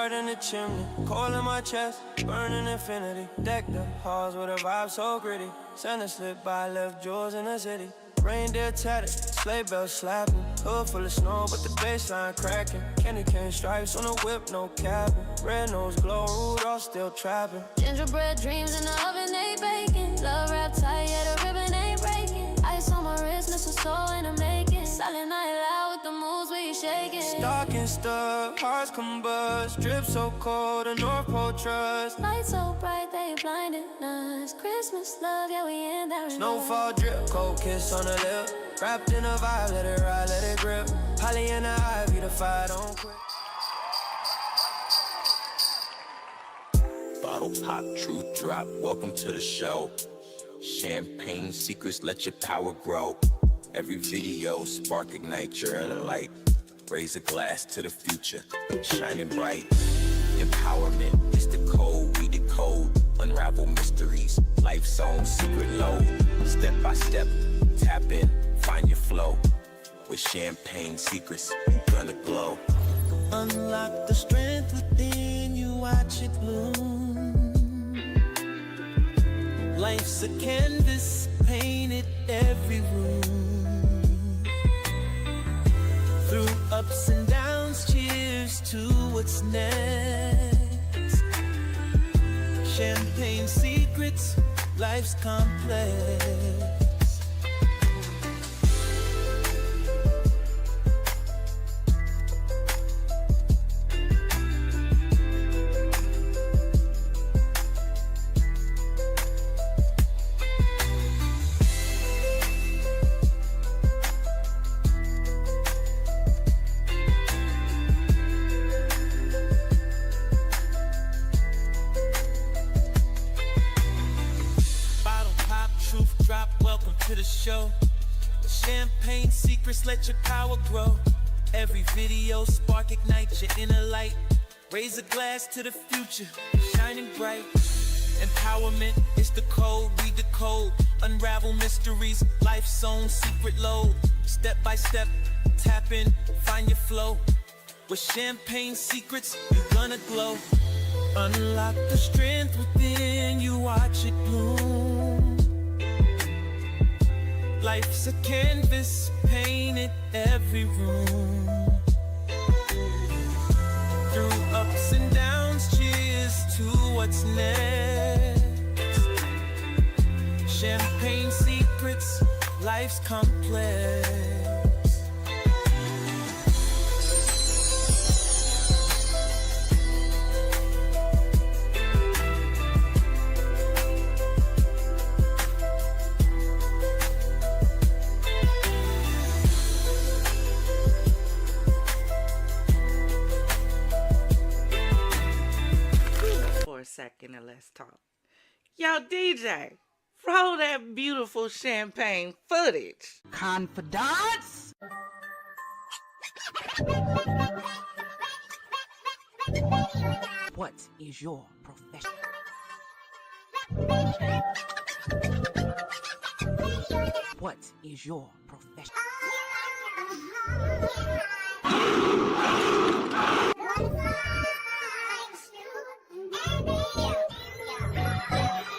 heart in the chimney, coal in my chest, burning infinity. Deck the halls with a vibe so gritty. Santa slip by, left jewels in the city. Reindeer tatted, sleigh bells slapping. Hood full of snow, but the baseline cracking. Candy cane stripes on the whip, no capping. Red nose glow, Rudolph still trapping. Gingerbread dreams in the oven, they baking. Love wrapped tight, yeah, the ribbon ain't breaking. Ice on my wrist, miss a soul in the making. Silent night loud with the moves we shaking. Stocking stuff, hearts combust. Drip so cold, a North Pole trust. Lights so bright, they blinding us. Christmas love, yeah, we in that. Snowfall drip, cold kiss on the lip. Wrapped in a vibe, let it ride, let it grip. Holly and the ivy, the fire don't quit. Bottle pop, truth drop, welcome to the show. Champagne secrets, let your power grow. Every video, spark, ignite your inner light. Raise a glass to the future, shining bright. Empowerment is the code, we decode. Unravel mysteries, life's own secret load. Step by step, tap in, find your flow. With champagne secrets, you gonna glow. Unlock the strength within you, watch it bloom. Life's a canvas, painted every room. Through ups and downs, cheers to what's next. Champagne secrets, life's complex. Show. Champagne secrets, let your power grow. Every video, spark, ignite your inner light. Raise a glass to the future, shining bright. Empowerment is the code, we decode. Unravel mysteries, life's own secret load. Step by step, tap in, find your flow. With champagne secrets, you're gonna glow. Unlock the strength within you, watch it bloom. Life's a canvas, painted every room. Through ups and downs, cheers to what's next. Champagne secrets, life's complex. Second and let's talk. Yo, DJ, roll that beautiful champagne footage. Confidants? What is your profession? What is your profession?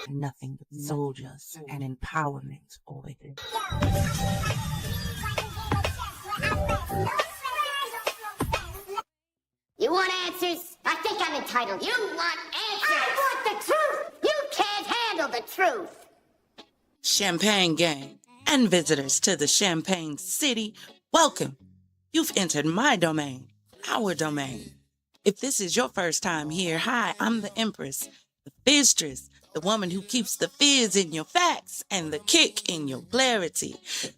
Nothing but soldiers and empowerment over here. You want answers? I think I'm entitled. You want answers? I want the truth! You can't handle the truth! Champagne gang and visitors to the Champagne City, welcome. You've entered my domain, our domain. If this is your first time here, hi, I'm the Empress, the Fizstress, the woman who keeps the fizz in your facts and the kick in your clarity,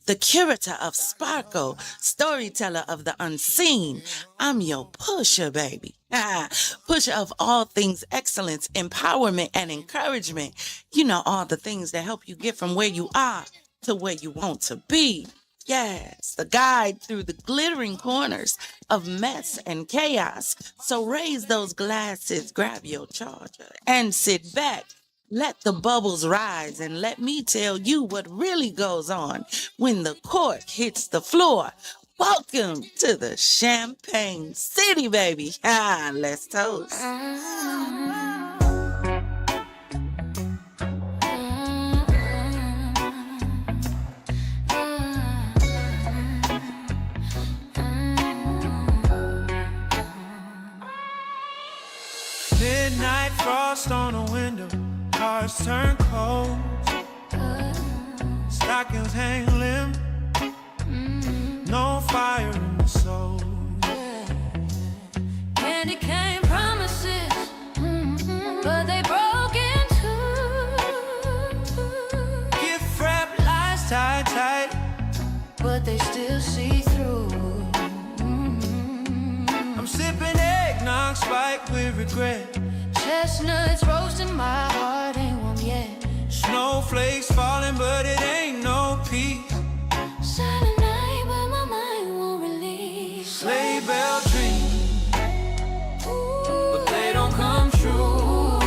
the curator of sparkle, storyteller of the unseen. I'm your pusher, baby. Pusher of all things excellence, empowerment, and encouragement. You know, all the things that help you get from where you are to where you want to be. Yes, the guide through the glittering corners of mess and chaos. So raise those glasses, grab your charger, and sit back. Let the bubbles rise and let me tell you what really goes on when the cork hits the floor. Welcome to the Champagne City, baby. Ah, let's toast. Midnight frost on the window, cars turn cold, stockings hang limp, no fire in the soul. Candy cane promises, but they broke in two. Gift wrap lies tied tight, But they still see through. I'm sipping eggnog spiked with regret. Chestnuts roasting, my heart ain't warm yet. Snowflakes falling, but it ain't no peace. Silent night, but my mind won't release. Sleigh bell dreams, but they don't come true.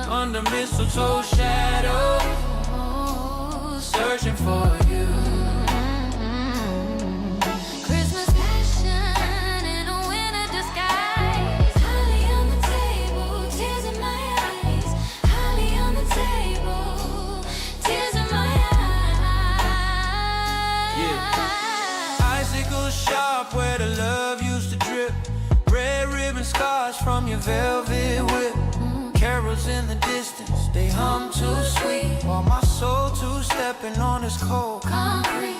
Under mistletoe shadow, searching for you. Christmas passion in a winter disguise. Holly on the table, tears in my eyes. Holly on the table, tears in my eyes. Icicles sharp where the love used to drip. Red ribbon scars from your velvet whip. Carols in the distance, they hum too sweet. While my soul two-stepping on this cold Concrete.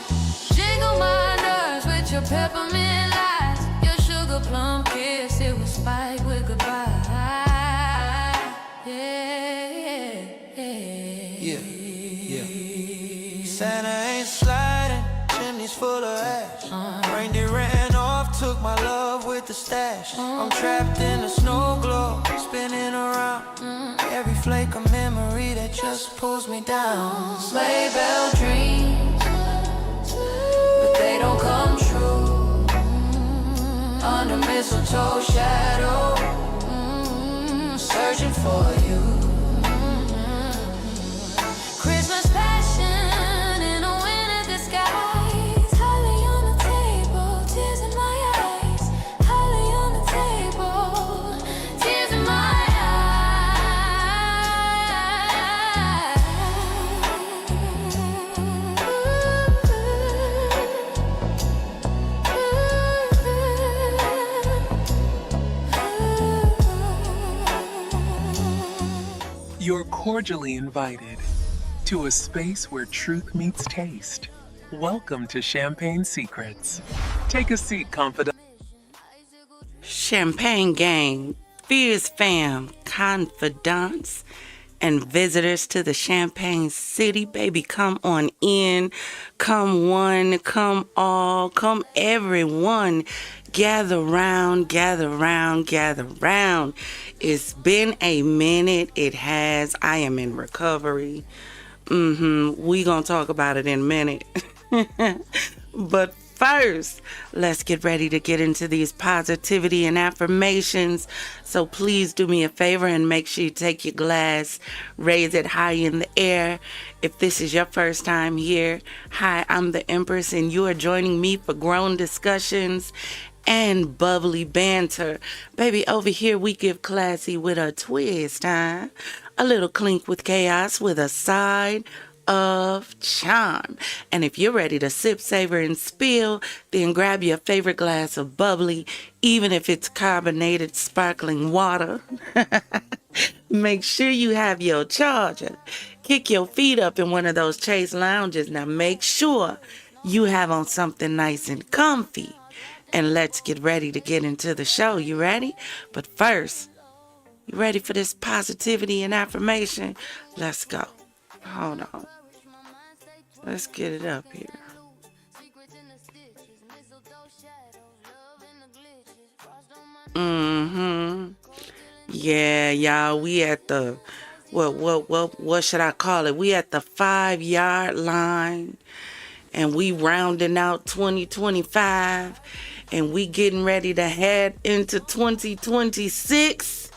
Jiggle my nerves with your peppermint lies. Your sugar plum kiss, it was spiked with goodbye. Santa ain't sliding, chimneys full of ash. Reindeer ran off, took my love with the stash. I'm trapped in a snow globe, spinning around. Every flake of memory that just pulls me down. Sleigh bell dreams, but they don't come true. Under mistletoe shadow, searching for you. Christmas passion in a winter disguise. Holly on the table, tears in my eyes. Holly on the table, tears in my You're cordially invited to a space where truth meets taste. Welcome to Champagne Secrets. Take a seat, confidant. Champagne gang, fierce fam, confidants, and visitors to the Champagne City. Baby, come on in. Come one, come all, come everyone. Gather round, gather round, gather round. It's been a minute. It has. I am in recovery. We gonna talk about it in a minute. But first, let's get ready to get into these positivity and affirmations. So please do me a favor and make sure you take your glass, raise it high in the air. If this is your first time here, hi, I'm the Empress, and you are joining me for grown discussions and bubbly banter. Baby, over here we give classy with a twist, huh? A little clink with chaos with a side of charm. And if you're ready to sip, savor, and spill, then grab your favorite glass of bubbly, even if it's carbonated sparkling water. Make sure you have your charger. Kick your feet up in one of those Chase lounges. Now make sure you have on something nice and comfy. And let's get ready to get into the show. You ready? But first, you ready for this positivity and affirmation? Let's go. Hold on. Let's get it up here. Yeah, y'all, we at the what should I call it? We at the 5-yard line, and we rounding out 2025, and we getting ready to head into 2026.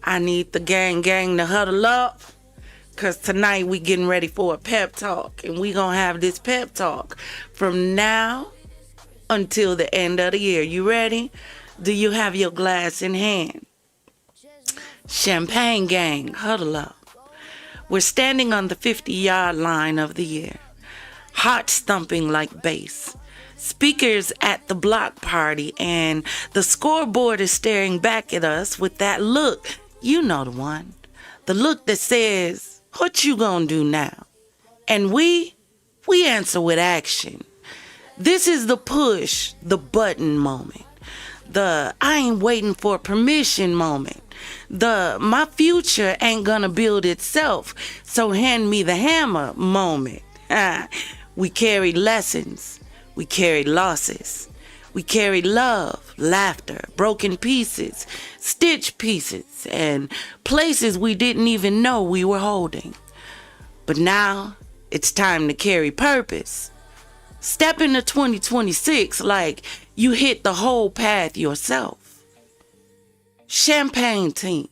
I need the gang to huddle up, because tonight we getting ready for a pep talk, and we gonna have this pep talk from now until the end of the year. You ready? Do you have your glass in hand? Champagne gang, huddle up. We're standing on the 50-yard line of the year. Hearts thumping like bass. Speakers at the block party, and the scoreboard is staring back at us with that look. You know the one. The look that says, what you gonna do now? And we answer with action. This is the push the button moment. The I ain't waiting for permission moment. The my future ain't gonna build itself, so hand me the hammer moment. We carried lessons. We carried losses. We carried love, laughter, broken pieces, stitch pieces, and places we didn't even know we were holding. But now it's time to carry purpose. Step into 2026 like you hit the whole path yourself. Champagne team,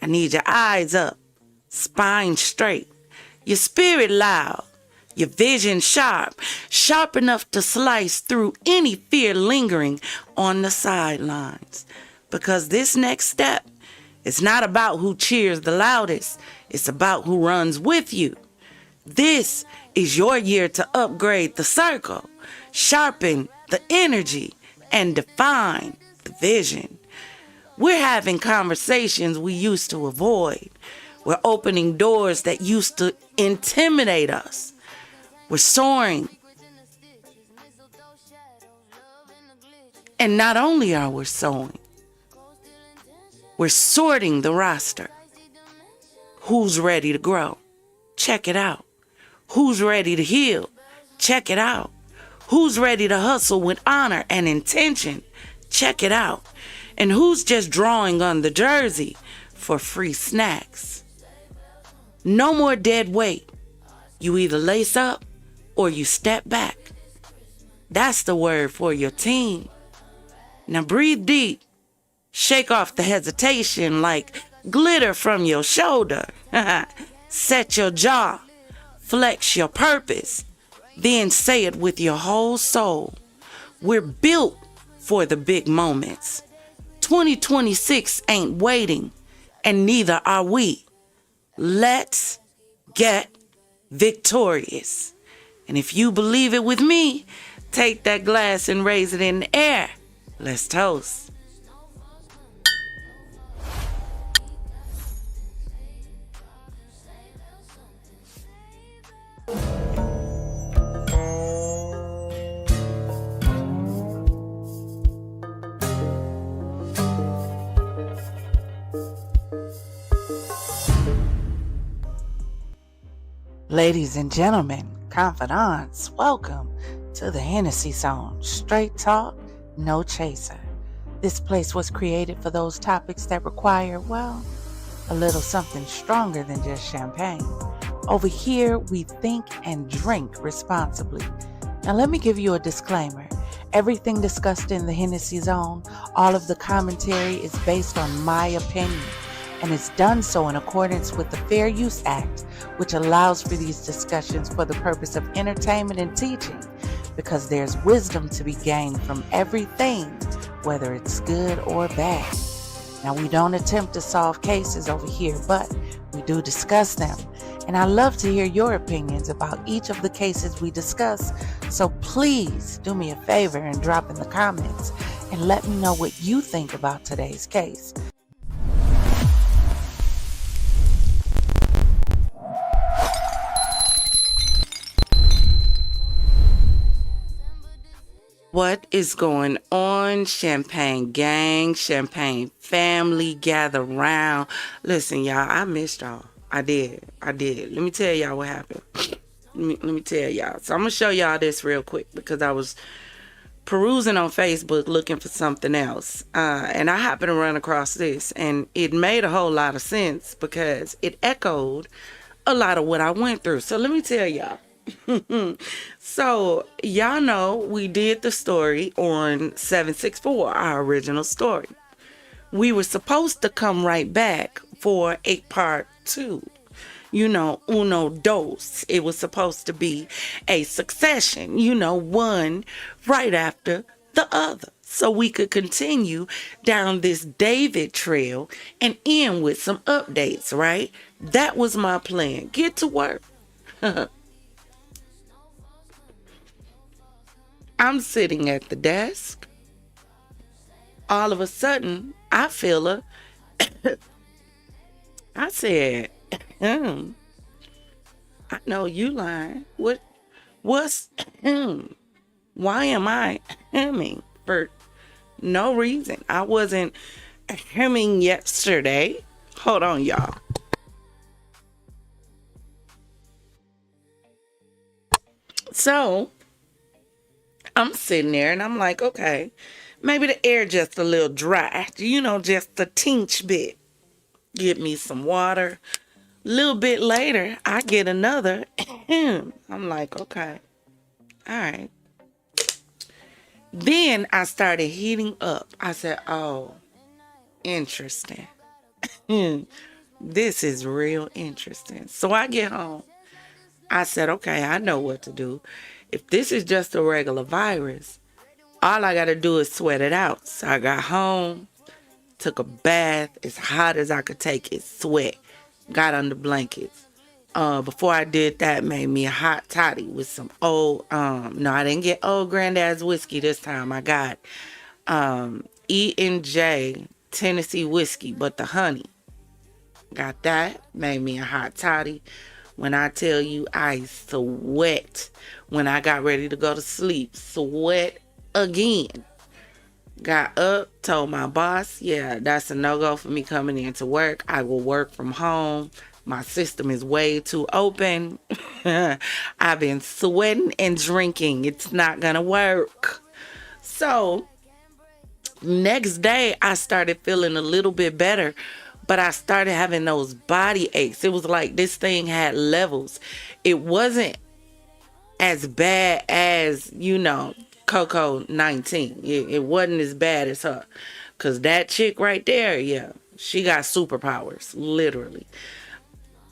I need your eyes up, spine straight, your spirit loud, your vision sharp, sharp enough to slice through any fear lingering on the sidelines. Because this next step is not about who cheers the loudest, it's about who runs with you. This is your year to upgrade the circle, sharpen the energy, and define the vision. We're having conversations we used to avoid. We're opening doors that used to intimidate us. We're soaring. And not only are we soaring, we're sorting the roster. Who's ready to grow? Check it out. Who's ready to heal? Check it out. Who's ready to hustle with honor and intention? Check it out. And who's just drawing on the jersey for free snacks? No more dead weight. You either lace up or you step back. That's the word for your team. Now breathe deep. Shake off the hesitation like glitter from your shoulder. Set your jaw. Flex your purpose. Then say it with your whole soul. We're built for the big moments. 2026 ain't waiting, and neither are we. Let's get victorious. And if you believe it with me, take that glass and raise it in the air. Let's toast. Ladies and gentlemen, confidants, welcome to the Hennessy Zone. Straight talk, no chaser. This place was created for those topics that require, well, a little something stronger than just champagne. Over here, we think and drink responsibly. Now let me give you a disclaimer. Everything discussed in the Hennessy Zone, all of the commentary is based on my opinion, and it's done so in accordance with the Fair Use Act, which allows for these discussions for the purpose of entertainment and teaching, because there's wisdom to be gained from everything, whether it's good or bad. Now, we don't attempt to solve cases over here, but we do discuss them. And I love to hear your opinions about each of the cases we discuss, so please do me a favor and drop in the comments and let me know what you think about today's case. What is going on, Champagne gang, Champagne family, gather round. Listen, y'all, I missed y'all. I did. Let me tell y'all what happened. Let me tell y'all. So I'm going to show y'all this real quick because I was perusing on Facebook looking for something else. And I happened to run across this, and it made a whole lot of sense because it echoed a lot of what I went through. So let me tell y'all. So y'all know we did the story on 764, our original story. We were supposed to come right back for a part 2. uno dos. It was supposed to be a succession, one right after the other. So we could continue down this David trail and end with some updates, right? That was my plan. Get to work. I'm sitting at the desk. All of a sudden, I feel I said, I know you lying. What's why am I hemming for no reason? I wasn't hemming yesterday. Hold on, y'all. So I'm sitting there and I'm like, okay, maybe the air just a little dry, just a tinge bit. Get me some water. A little bit later, I get another. I'm like, okay, all right. Then I started heating up. I said, oh, interesting. This is real interesting. So I get home. I said, okay, I know what to do. If this is just a regular virus, all I got to do is sweat it out. So I got home, took a bath as hot as I could take it, sweat, got under blankets. Before I did that, made me a hot toddy with some old, no, I didn't get old granddad's whiskey this time. I got E&J Tennessee whiskey, but the honey. Got that, made me a hot toddy. When I tell you I sweat when I got ready to go to sleep, sweat again. Got up, told my boss, yeah, that's a no-go for me coming into work. I will work from home. My system is way too open. I've been sweating and drinking. It's not gonna work. So next day I started feeling a little bit better, but I started having those body aches. It was like this thing had levels. It wasn't as bad as, Coco 19. It wasn't as bad as her. Because that chick right there, yeah, she got superpowers, literally.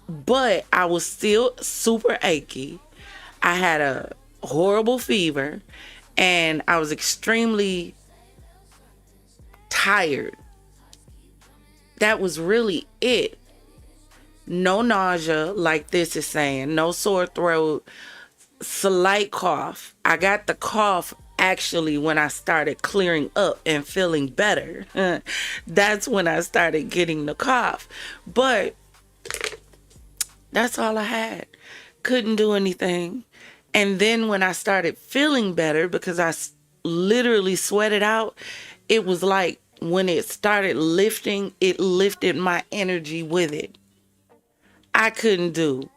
But I was still super achy. I had a horrible fever. And I was extremely tired. That was really it. No nausea, like this is saying. No sore throat. Slight cough. I got the cough actually when I started clearing up and feeling better. That's when I started getting the cough. But that's all I had. Couldn't do anything. And then when I started feeling better, because I literally sweated out, it was like when it started lifting, it lifted my energy with it. I couldn't do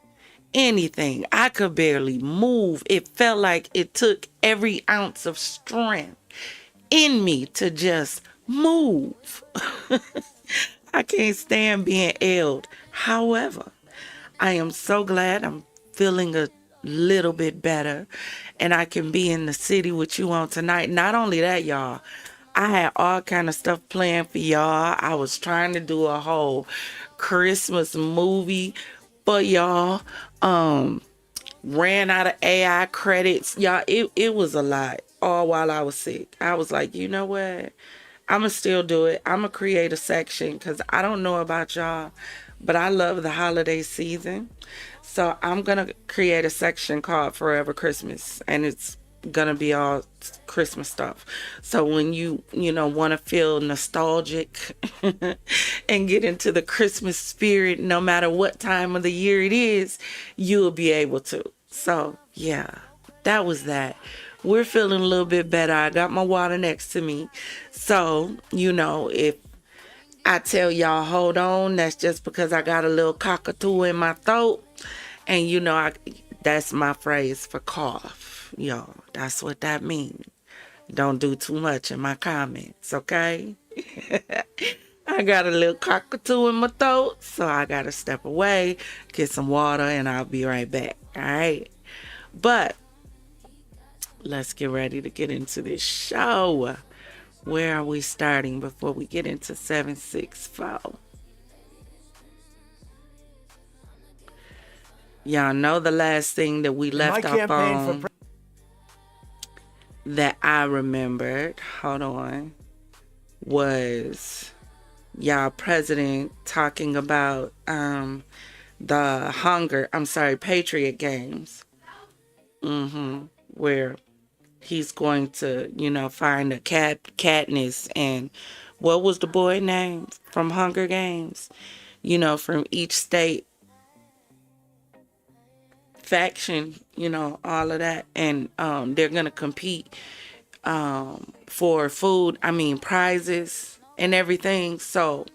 anything. I could barely move. It felt like it took every ounce of strength in me to just move. I can't stand being ailed. However, I am so glad I'm feeling a little bit better and I can be in the city with you on tonight. Not only that, y'all, I had all kind of stuff planned for y'all. I was trying to do a whole Christmas movie for y'all. Ran out of AI credits. Y'all, it was a lot all while I was sick. I was like, you know what? I'm going to still do it. I'm going to create a section because I don't know about y'all, but I love the holiday season. So I'm going to create a section called Forever Christmas, and it's going to be all Christmas stuff. So when you want to feel nostalgic and get into the Christmas spirit, no matter what time of the year it is, you'll be able to. So yeah, that was that. We're feeling a little bit better. I got my water next to me. So, if I tell y'all, hold on, that's just because I got a little cockatoo in my throat. And, that's my phrase for cough. Y'all, that's what that means. Don't do too much in my comments, okay? I got a little cockatoo in my throat, so I got to step away, get some water, and I'll be right back, all right? But let's get ready to get into this show. Where are we starting before we get into 764? Y'all know the last thing that we left off on that I remembered, hold on, was y'all president talking about Patriot Games. Where he's going to, find a Katniss and what was the boy name from Hunger Games? From each state faction, all of that. And they're going to compete for prizes and everything. So,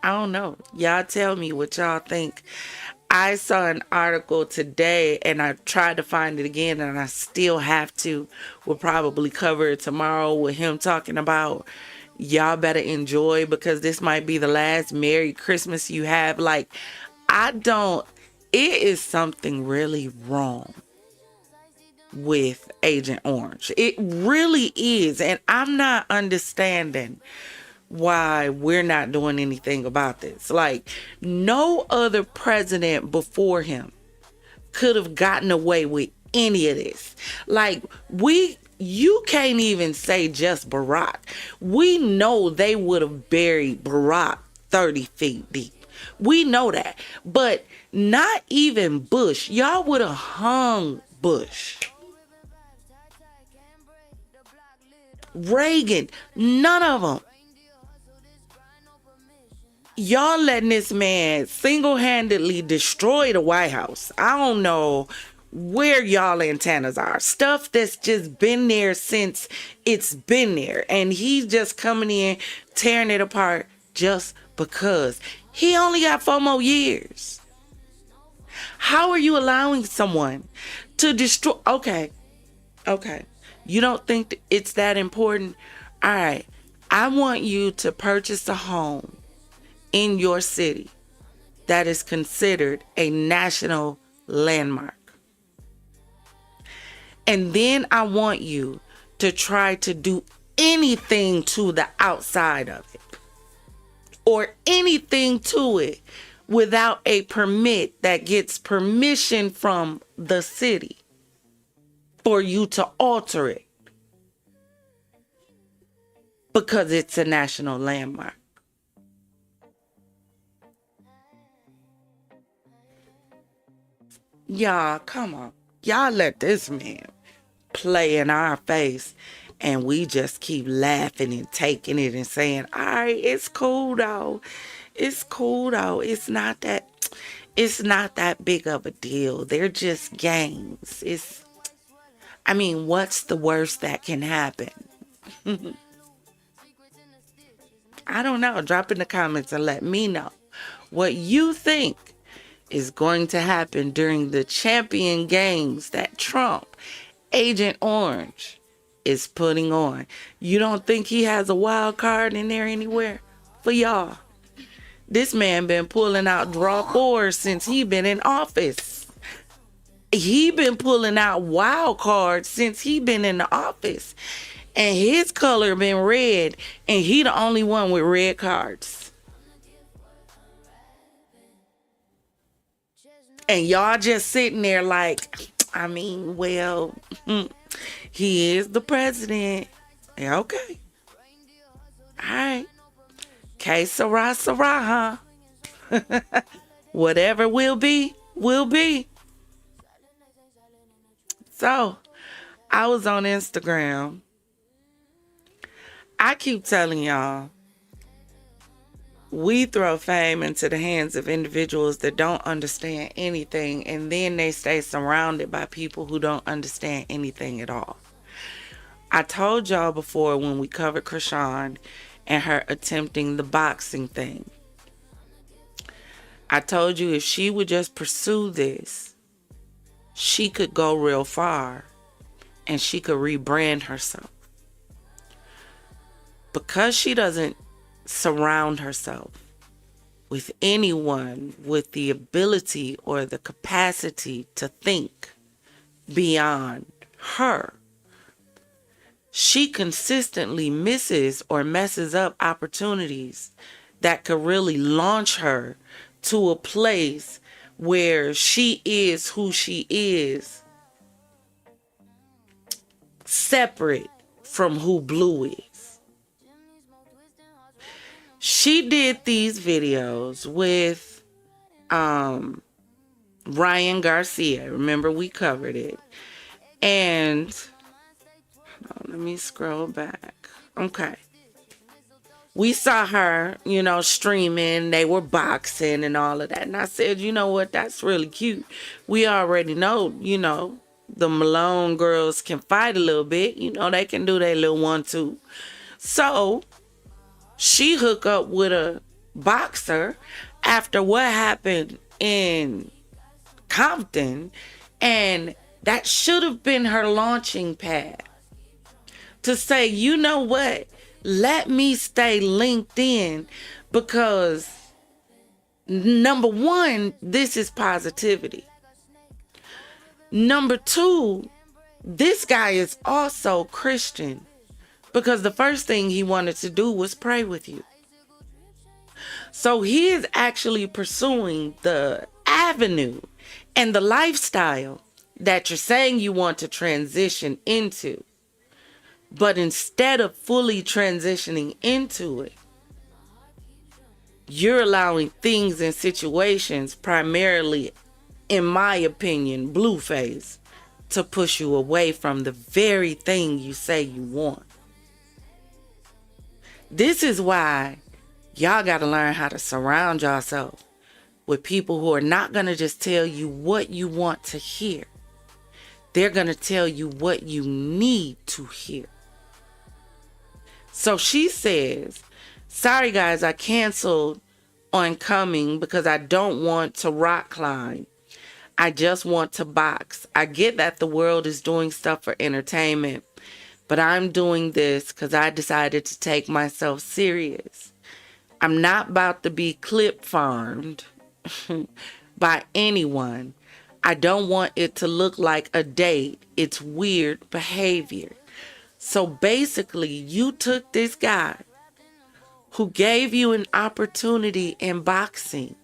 I don't know. Y'all tell me what y'all think. I saw an article today and I tried to find it again and I still have to. We'll probably cover it tomorrow with him talking about y'all better enjoy because this might be the last Merry Christmas you have. Like, it is something really wrong with Agent Orange. It really is. And I'm not understanding why we're not doing anything about this. Like, no other president before him could have gotten away with any of this. Like, you can't even say just Barack. We know they would have buried Barack 30 feet deep. We know that. But not even Bush. Y'all would have hung Bush. Reagan. None of them. Y'all letting this man single-handedly destroy the White House. I don't know where y'all antennas are. Stuff that's just been there since it's been there. And he's just coming in, tearing it apart just because. He only got 4 more years. How are you allowing someone to destroy? Okay. You don't think it's that important? All right. I want you to purchase a home in your city that is considered a national landmark. And then I want you to try to do anything to the outside of it or anything to it without a permit that gets permission from the city for you to alter it because it's a national landmark. Y'all, come on. Y'all let this man play in our face and we just keep laughing and taking it and saying, all right, it's cool though. It's cool though. It's not that big of a deal. They're just games. What's the worst that can happen? I don't know. Drop in the comments and let me know what you think is going to happen during the champion games that Trump, Agent Orange, is putting on. You don't think he has a wild card in there anywhere for y'all? This man been pulling out draw 4 since he been in office. He been pulling out wild cards since he been in the office. And his color been red and he the only one with red cards. And y'all just sitting there like, he is the president. Yeah, okay. All right. Que sera, sera, huh? Whatever will be, will be. So, I was on Instagram. I keep telling y'all, we throw fame into the hands of individuals that don't understand anything, and then they stay surrounded by people who don't understand anything at all. I told y'all before when we covered Krishan and her attempting the boxing thing. I told you if she would just pursue this, she could go real far and she could rebrand herself. Because she doesn't surround herself with anyone with the ability or the capacity to think beyond her, she consistently misses or messes up opportunities that could really launch her to a place where she is who she is, separate from who Blue is. She did these videos with Ryan Garcia. Remember, we covered it. And let me scroll back. Okay. We saw her, streaming. They were boxing and all of that. And I said, you know what? That's really cute. We already know, the Malone girls can fight a little bit. They can do their little 1-2. So she hooked up with a boxer after what happened in Compton. And that should have been her launching pad to say, you know what? Let me stay linked in, because number one, this is positivity. Number two, this guy is also Christian, because the first thing he wanted to do was pray with you. So he is actually pursuing the avenue and the lifestyle that you're saying you want to transition into. But instead of fully transitioning into it, you're allowing things and situations, primarily, in my opinion, Blueface, to push you away from the very thing you say you want. This is why y'all got to learn how to surround yourself with people who are not going to just tell you what you want to hear. They're going to tell you what you need to hear. So she says, sorry guys, I canceled on coming because I don't want to rock climb. I just want to box. I get that the world is doing stuff for entertainment, but I'm doing this because I decided to take myself serious. I'm not about to be clip farmed by anyone. I don't want it to look like a date. It's weird behavior. So basically, you took this guy who gave you an opportunity in boxing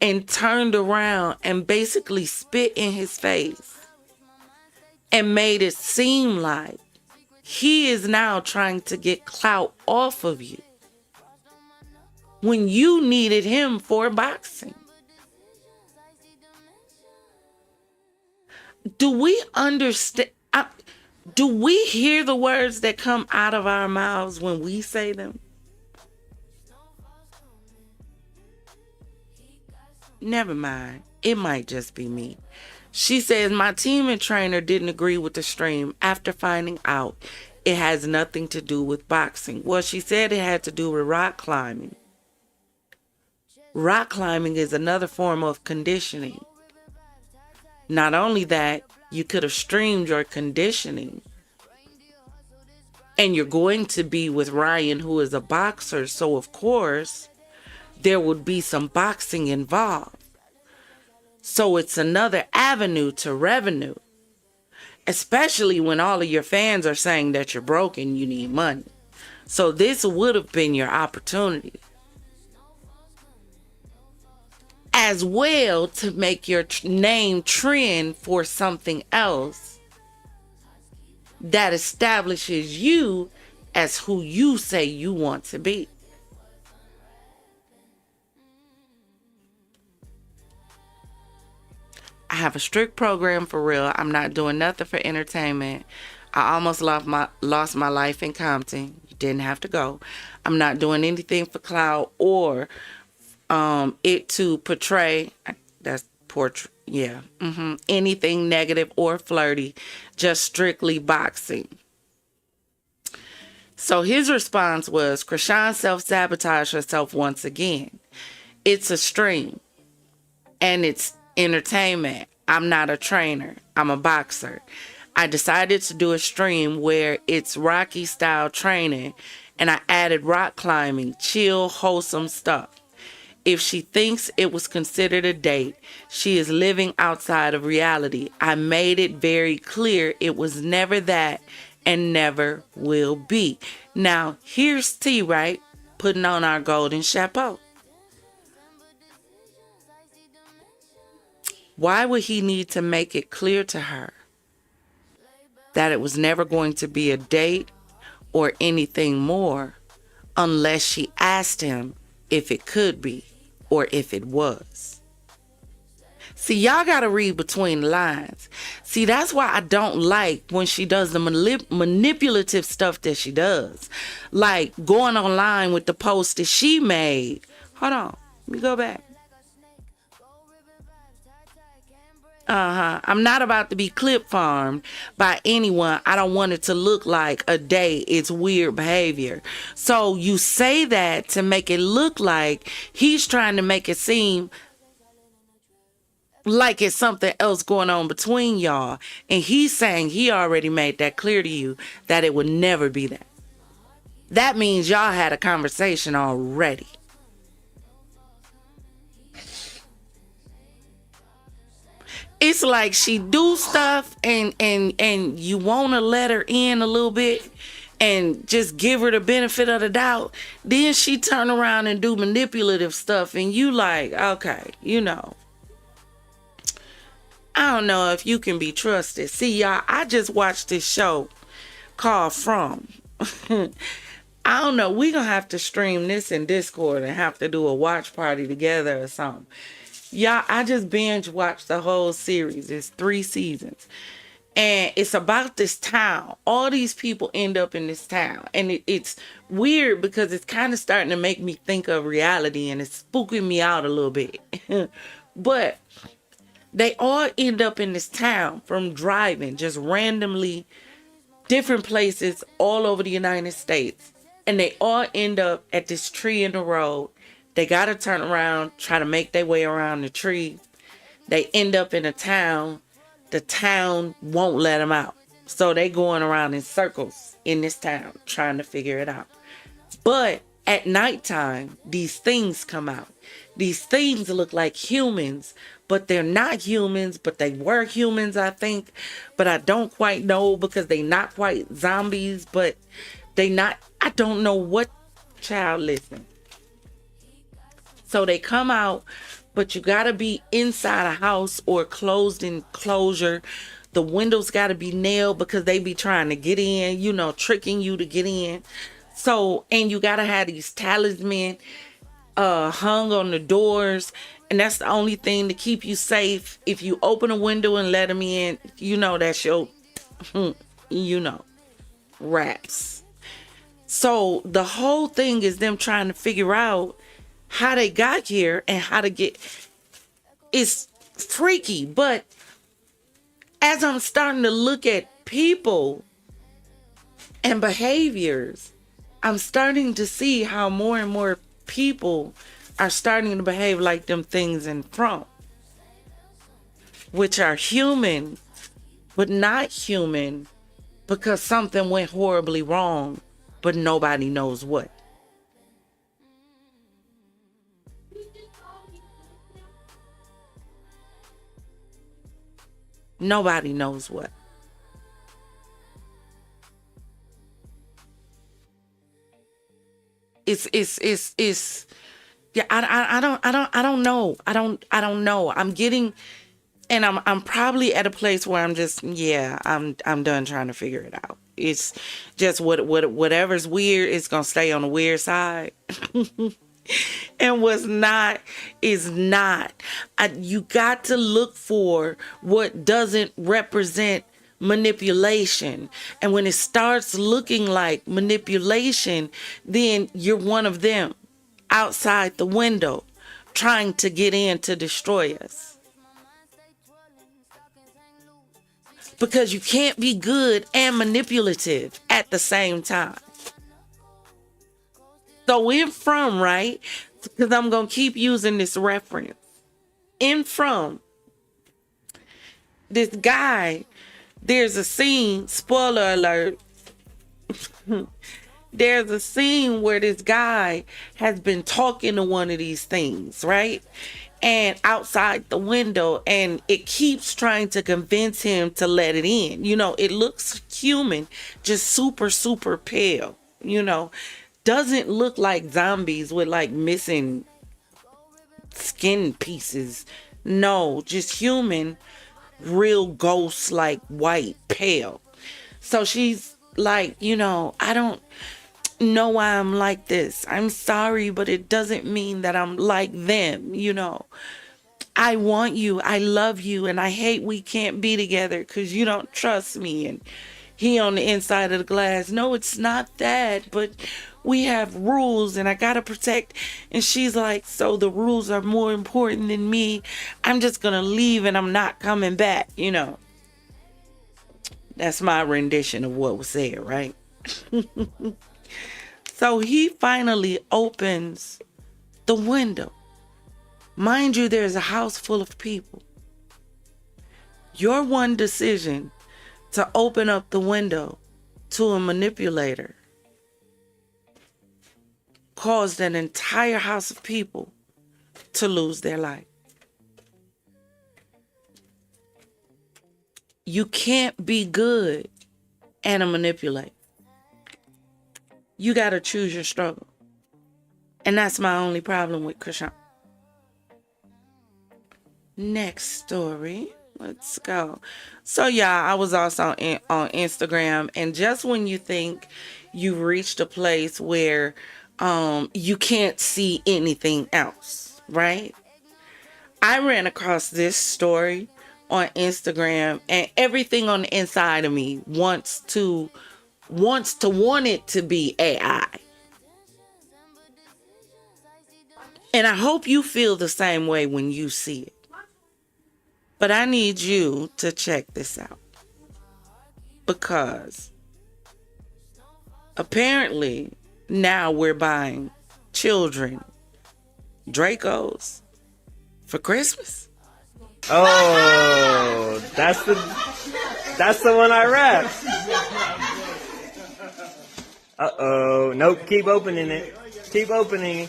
and turned around and basically spit in his face and made it seem like he is now trying to get clout off of you when you needed him for boxing. Do we understand? Do we hear the words that come out of our mouths when we say them? Never mind. It might just be me. She says, my team and trainer didn't agree with the stream after finding out it has nothing to do with boxing. Well, she said it had to do with rock climbing. Rock climbing is another form of conditioning. Not only that, you could have streamed your conditioning. And you're going to be with Ryan, who is a boxer. So, of course, there would be some boxing involved. So it's another avenue to revenue. Especially when all of your fans are saying that you're broke and you need money. So this would have been your opportunity. As well, to make your name trend for something else that establishes you as who you say you want to be. I have a strict program for real. I'm not doing nothing for entertainment. I almost lost my life in Compton. You didn't have to go. I'm not doing anything for clout or it to portray, that's portrait, yeah, anything negative or flirty, just strictly boxing. So his response was, Krishan self-sabotaged herself once again. It's a stream and it's entertainment. I'm not a trainer. I'm a boxer. I decided to do a stream where it's Rocky style training and I added rock climbing, chill, wholesome stuff. If she thinks it was considered a date, she is living outside of reality. I made it very clear it was never that and never will be. Now, here's T, right? Putting on our golden chapeau. Why would he need to make it clear to her that it was never going to be a date or anything more unless she asked him if it could be or if it was? See, y'all gotta read between the lines. See, that's why I don't like when she does the manipulative stuff that she does. Like going online with the post that she made. Hold on, let me go back. I'm not about to be clip farmed by anyone. I don't want it to look like a date. It's weird behavior. So you say that to make it look like he's trying to make it seem like it's something else going on between y'all. And he's saying he already made that clear to you that it would never be that. That means y'all had a conversation already. It's like she do stuff and you want to let her in a little bit and just give her the benefit of the doubt. Then she turn around and do manipulative stuff and you like, okay, you know. I don't know if you can be trusted. See, y'all, I just watched this show called From. I don't know. We're going to have to stream this in Discord and have to do a watch party together or something. Y'all, I just binge watched the whole series. It's 3 seasons. And it's about this town. All these people end up in this town. And it's weird because it's kind of starting to make me think of reality. And it's spooking me out a little bit. But they all end up in this town from driving. Just randomly different places all over the United States. And they all end up at this tree in the road. They got to turn around, try to make their way around the tree. They end up in a town. The town won't let them out. So they going around in circles in this town trying to figure it out. But at nighttime, these things come out. These things look like humans, but they're not humans, but they were humans, I think. But I don't quite know because they not quite zombies, but they not, I don't know what. Child, listen. So they come out, but you got to be inside a house or closed enclosure. The windows got to be nailed because they be trying to get in, you know, tricking you to get in. So, and you got to have these talismans hung on the doors. And that's the only thing to keep you safe. If you open a window and let them in, you know, that's your, you know, raps. So the whole thing is them trying to figure out how they got here and how to get. It's freaky, but as I'm starting to look at people and behaviors, I'm starting to see how more and more people are starting to behave like them things in front, which are human, but not human because something went horribly wrong, but nobody knows what. Nobody knows what. It's yeah, I don't know. I don't know. I'm getting, and I'm probably at a place where I'm just, yeah, I'm done trying to figure it out. It's just whatever's weird is gonna stay on the weird side. And what's not is not. You got to look for what doesn't represent manipulation. And when it starts looking like manipulation, then you're one of them outside the window trying to get in to destroy us. Because you can't be good and manipulative at the same time. So in From, right? Because I'm going to keep using this reference. In From, this guy, there's a scene, spoiler alert. There's a scene where this guy has been talking to one of these things, right? And outside the window, and it keeps trying to convince him to let it in. You know, it looks human, just super, super pale, you know. Doesn't look like zombies with like missing skin pieces. No, just human, real ghost, like white, pale. So she's like, I don't know why I'm like this. I'm sorry, but it doesn't mean that I'm like them, I want you, I love you, and I hate we can't be together because you don't trust me. And he on the inside of the glass, no, it's not that, but we have rules and I gotta protect. And she's like, so the rules are more important than me. I'm just gonna leave and I'm not coming back, That's my rendition of what was said, right? So he finally opens the window. Mind you, there's a house full of people. Your one decision to open up the window to a manipulator caused an entire house of people to lose their life. You can't be good and a manipulator. You got to choose your struggle. And that's my only problem with Krishan. Next story. Let's go. So, yeah, I was also on Instagram. And just when you think you've reached a place where you can't see anything else, right? I ran across this story on Instagram, and everything on the inside of me wants it to be AI. And I hope you feel the same way when you see it. But I need you to check this out. Because apparently now we're buying children Dracos for Christmas. Oh, that's the one I wrapped. Uh-oh. Nope, keep opening it. Keep opening it.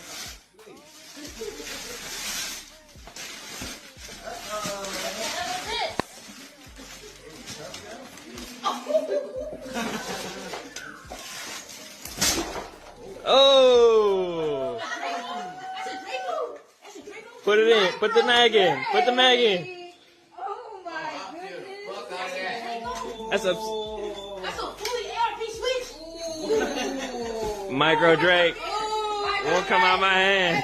Oh! Put it in. Put the mag in. Put the mag in. Oh my goodness. That's a fully ARP switch. micro Drake. Won't come out my hand.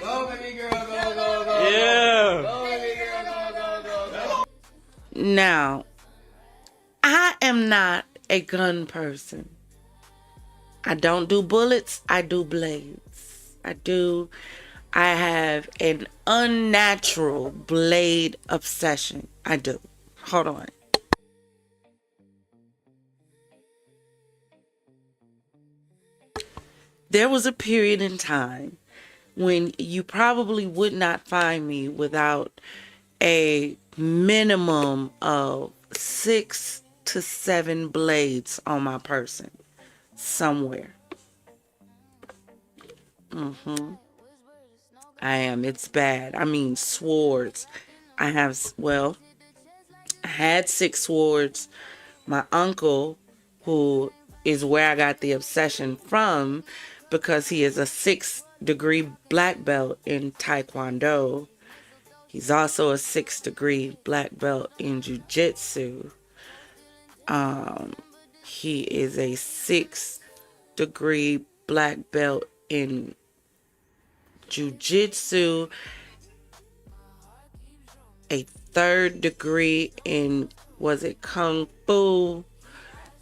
Go, baby girl, go. Yeah. Go, baby girl, go. Now, I am not a gun person. I don't do bullets, I do blades. I have an unnatural blade obsession. I do. Hold on. There was a period in time when you probably would not find me without a minimum of 6 to 7 blades on my person somewhere. I am. It's bad. I mean, swords. I had 6 swords. My uncle, who is where I got the obsession from, because he is a 6th degree black belt in Taekwondo. He's also a 6th degree black belt in Jiu-Jitsu. He is a 6th degree black belt in Jiu-Jitsu, a 3rd degree in, was it Kung Fu?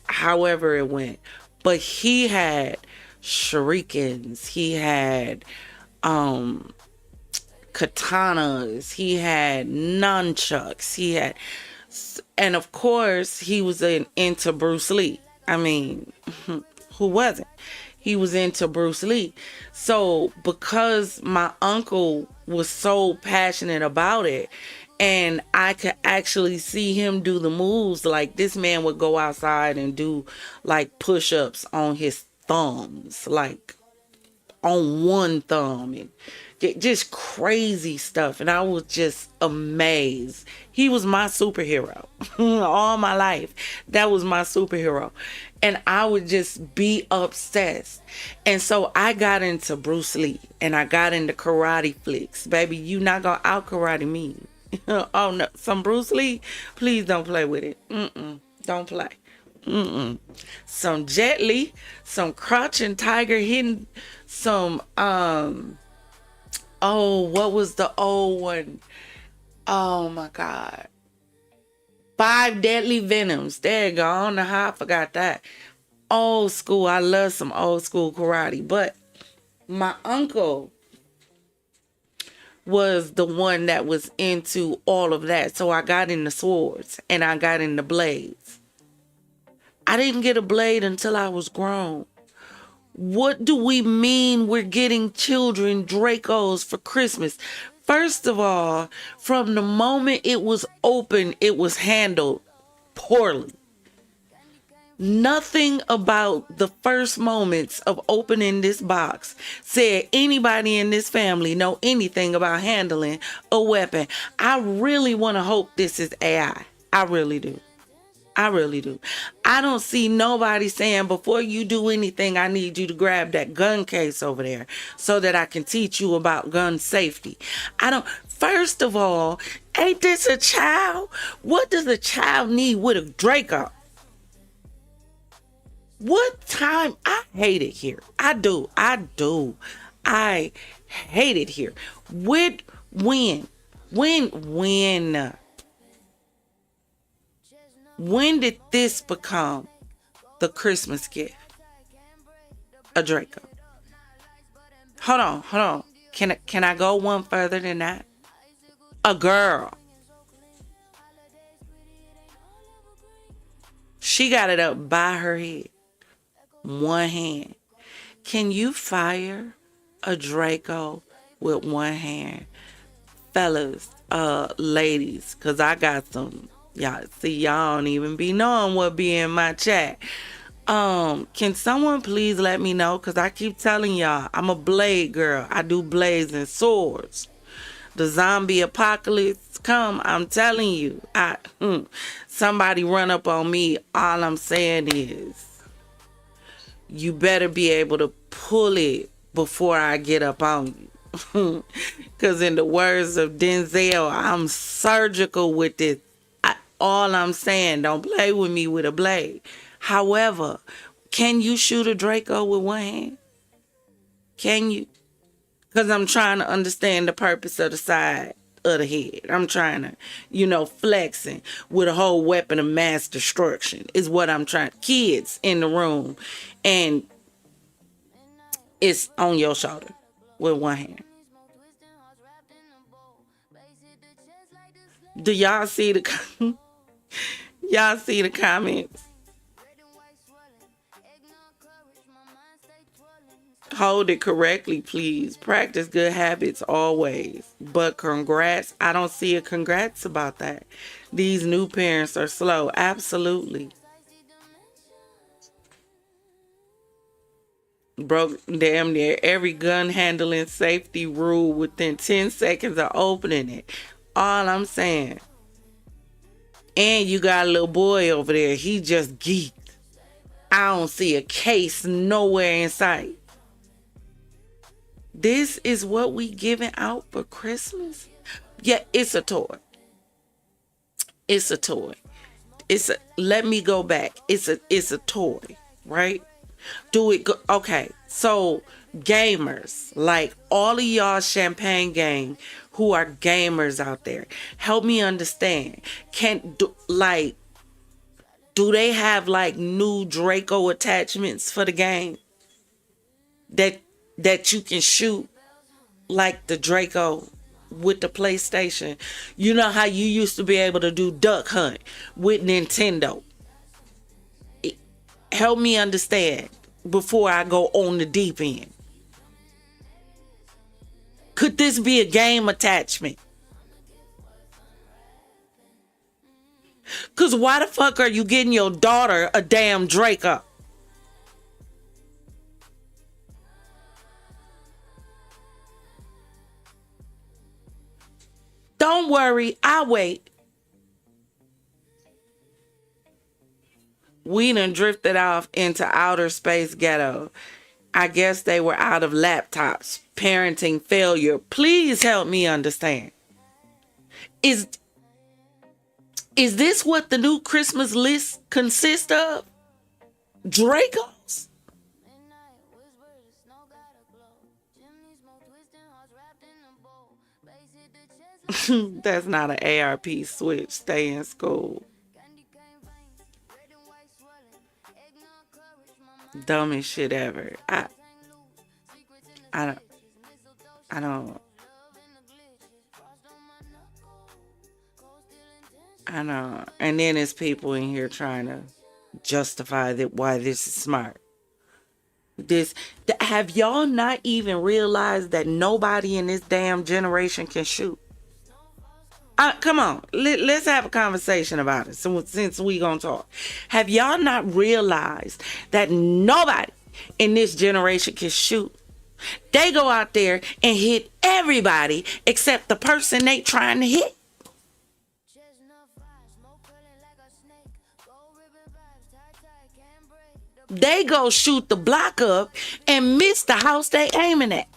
However it went. But he had shurikens, he had katanas, he had nunchucks, and of course he was into Bruce Lee. I mean, who wasn't? He was into Bruce Lee. So because my uncle was so passionate about it, and I could actually see him do the moves, like this man would go outside and do like push-ups on his thumbs, like on one thumb, and just crazy stuff. And I was just amazed. He was my superhero all my life. That was my superhero. And I would just be obsessed. And so I got into Bruce Lee and I got into karate flicks. Baby, you not gonna out karate me. Oh no, some Bruce Lee, please don't play with it. Don't play. Some Jet Li, some Crouching Tiger, Hidden, some what was the old one? Oh my God. 5 Deadly Venoms. There you go. I don't know how I forgot that. Old school. I love some old school karate. But my uncle was the one that was into all of that. So I got into swords and I got into blades. I didn't get a blade until I was grown. What do we mean we're getting children Dracos for Christmas? First of all, from the moment it was open, it was handled poorly. Nothing about the first moments of opening this box said anybody in this family know anything about handling a weapon. I really want to hope this is AI. I really do. I really do. I don't see nobody saying, before you do anything, I need you to grab that gun case over there so that I can teach you about gun safety. First of all, ain't this a child? What does a child need with a Draco? What time? I hate it here. I do. I hate it here. When did this become the Christmas gift? A Draco. Hold on. Can I go one further than that? A girl. She got it up by her head. One hand. Can you fire a Draco with one hand? Fellas, ladies, because I got some. Y'all see, y'all don't even be knowing what be in my chat. Can someone please let me know? Because I keep telling y'all, I'm a blade girl. I do blades and swords. The zombie apocalypse come, I'm telling you. Somebody run up on me. All I'm saying is, you better be able to pull it before I get up on you. Because in the words of Denzel, I'm surgical with this. All I'm saying, don't play with me with a blade. However, can you shoot a Draco with one hand? Can you? Because I'm trying to understand the purpose of the side of the head. I'm trying to, flexing with a whole weapon of mass destruction is what I'm trying. Kids in the room, and it's on your shoulder with one hand. Do y'all see the y'all see the comments? Hold it correctly, please. Practice good habits always. But congrats. I don't see a congrats about that. These new parents are slow. Absolutely. Broke damn near every gun handling safety rule within 10 seconds of opening it. All I'm saying. And you got a little boy over there. He just geeked. I don't see a case nowhere in sight. This is what we giving out for Christmas? Yeah, it's a toy. It's a toy. Let me go back. It's a toy, right? Okay, so gamers, like all of y'all Champagne gang who are gamers out there, help me understand. Do they have like new Draco attachments for the game that you can shoot like the Draco with the PlayStation? You know how you used to be able to do duck hunt with Nintendo? Help me understand before I go on the deep end. Could this be a game attachment? Because why the fuck are you getting your daughter a damn Draco? Don't worry, I'll wait. We done drifted off into outer space ghetto. I guess they were out of laptops. Parenting failure. Please help me understand. Is this what the new Christmas list consists of? Dracos? That's not an ARP switch. Stay in school. Dumbest shit ever. I don't. I know. And then there's people in here trying to justify that why this is smart. Have y'all not even realized that nobody in this damn generation can shoot? Come on, let's have a conversation about it since we gonna talk. Have y'all not realized that nobody in this generation can shoot? They go out there and hit everybody except the person they trying to hit. They go shoot the block up and miss the house they aiming at.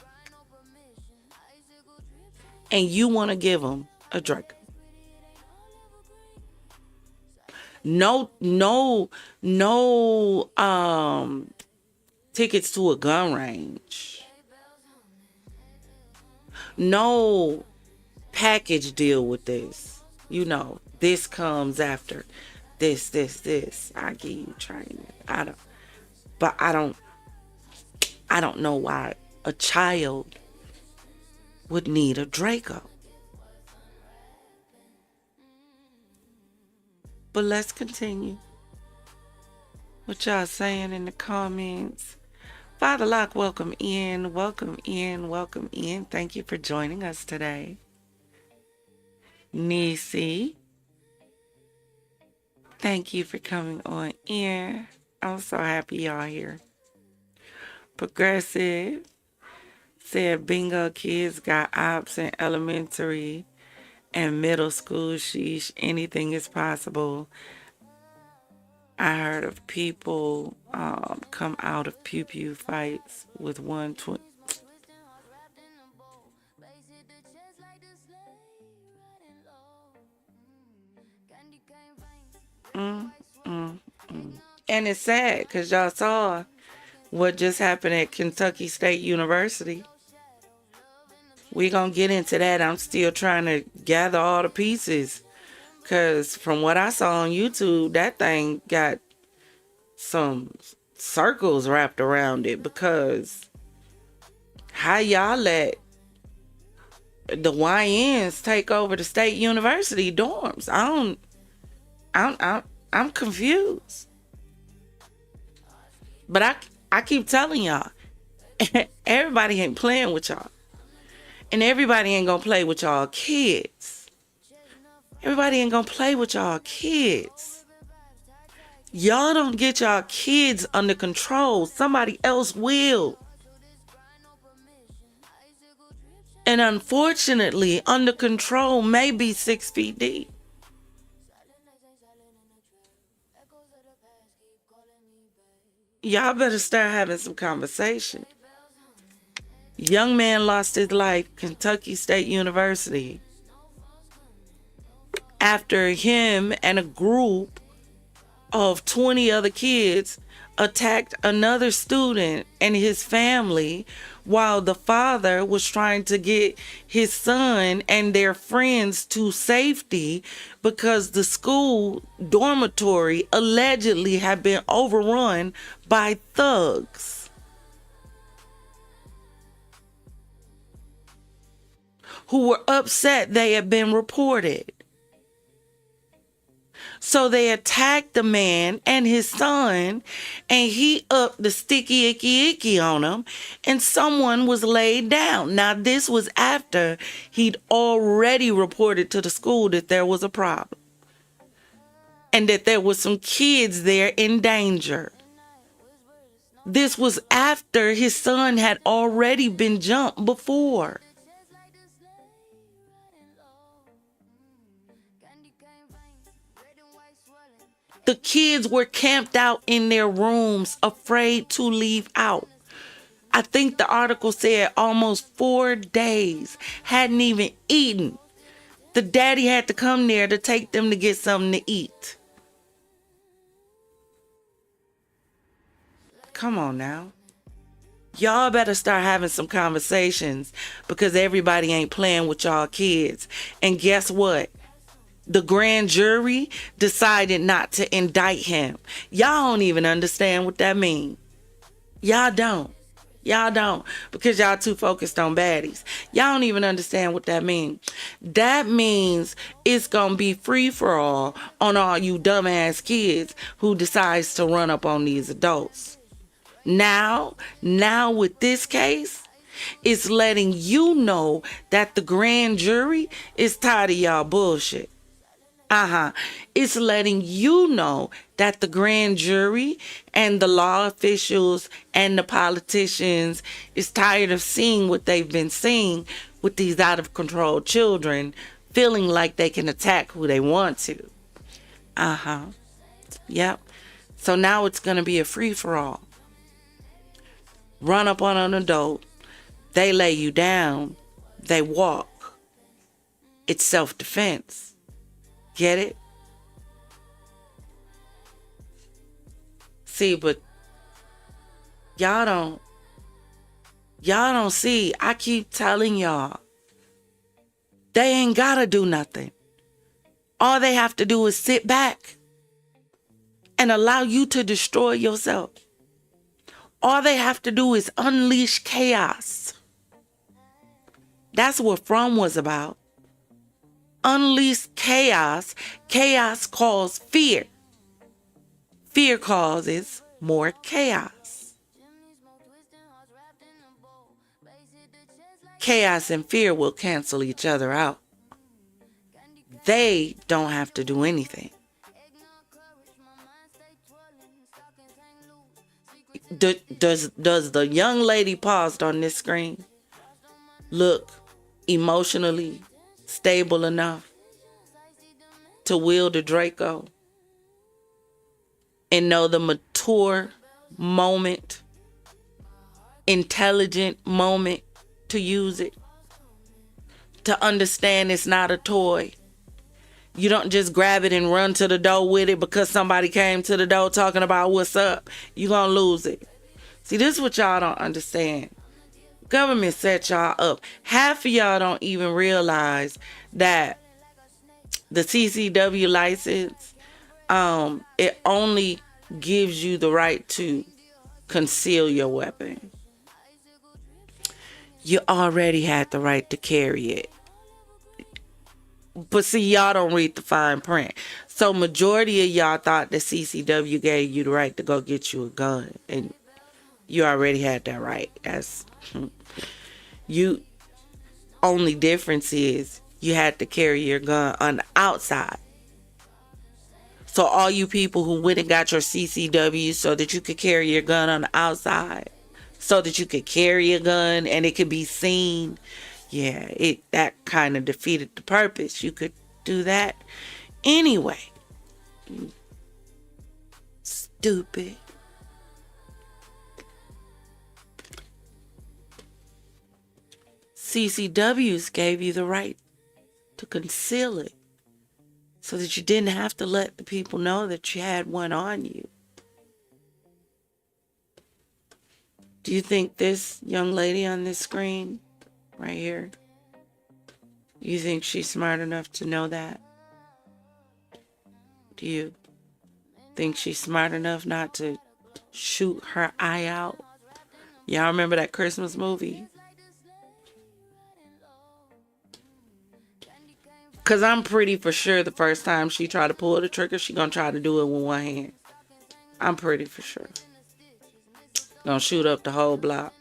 And you want to give them a Draco. No tickets to a gun range. No package deal with this. You know, this comes after this. I give you training. I don't know why a child would need a Draco. But let's continue. What y'all saying in the comments? Father Lock, welcome in. Thank you for joining us today. Nisi, thank you for coming on in. I'm so happy y'all here. Progressive said bingo kids got ops in elementary and middle school. Sheesh, anything is possible. I heard of people come out of pew fights with 120. And it's sad because y'all saw what just happened at Kentucky State University. We're going to get into that. I'm still trying to gather all the pieces. Because from what I saw on YouTube, that thing got some circles wrapped around it. Because how y'all let the YNs take over the State University dorms? I'm confused. But I keep telling y'all, everybody ain't playing with y'all. And everybody ain't gonna play with y'all kids. Everybody ain't gonna play with y'all kids. Y'all don't get y'all kids under control. Somebody else will. And unfortunately, under control may be 6 feet deep. Y'all better start having some conversation. Young man lost his life, Kentucky State University, after him and a group of 20 other kids attacked another student and his family while the father was trying to get his son and their friends to safety because the school dormitory allegedly had been overrun by thugs. Who were upset they had been reported. So they attacked the man and his son, and he upped the sticky icky on him, and someone was laid down. Now, this was after he'd already reported to the school that there was a problem and that there was some kids there in danger. This was after his son had already been jumped before. The kids were camped out in their rooms, afraid to leave out. I think the article said almost 4 days, hadn't even eaten. The daddy had to come there to take them to get something to eat. Come on now. Y'all better start having some conversations because everybody ain't playing with y'all kids. And guess what? The grand jury decided not to indict him. Y'all don't even understand what that means. Y'all don't. Y'all don't, because y'all too focused on baddies. Y'all don't even understand what that means. That means it's gonna be free for all on all you dumbass kids who decides to run up on these adults. Now with this case, it's letting you know that the grand jury is tired of y'all bullshit. It's letting you know that the grand jury and the law officials and the politicians is tired of seeing what they've been seeing with these out of control children, feeling like they can attack who they want to. Yep. So now it's going to be a free for all. Run up on an adult, they lay you down, they walk. It's self-defense. Get it? See, but y'all don't see. I keep telling y'all, they ain't gotta do nothing. All they have to do is sit back and allow you to destroy yourself. All they have to do is unleash chaos. That's what From was about. Unleash chaos. Chaos causes fear. Fear causes more chaos. Chaos and fear will cancel each other out. They don't have to do anything. Does the young lady paused on this screen look emotionally stable enough to wield a Draco and know the mature moment, intelligent moment to use it, to understand it's not a toy? You don't just grab it and run to the door with it because somebody came to the door talking about what's up. You're going to lose it. See, this is what y'all don't understand. Government set y'all up. Half of y'all don't even realize that the CCW license, it only gives you the right to conceal your weapon. You already had the right to carry it. But see, y'all don't read the fine print. So majority of y'all thought the CCW gave you the right to go get you a gun. And you already had that right. That's you. Only difference is you had to carry your gun on the outside. So all you people who went and got your CCW so that you could carry your gun on the outside, so that you could carry a gun and it could be seen, yeah, that kind of defeated the purpose. You could do that anyway. Stupid. CCWs gave you the right to conceal it so that you didn't have to let the people know that you had one on you. Do you think this young lady on this screen right here, you think she's smart enough to know that? Do you think she's smart enough not to shoot her eye out? Y'all remember that Christmas movie? Because I'm pretty for sure the first time she tried to pull the trigger, she gonna try to do it with one hand. I'm pretty for sure. Gonna shoot up the whole block.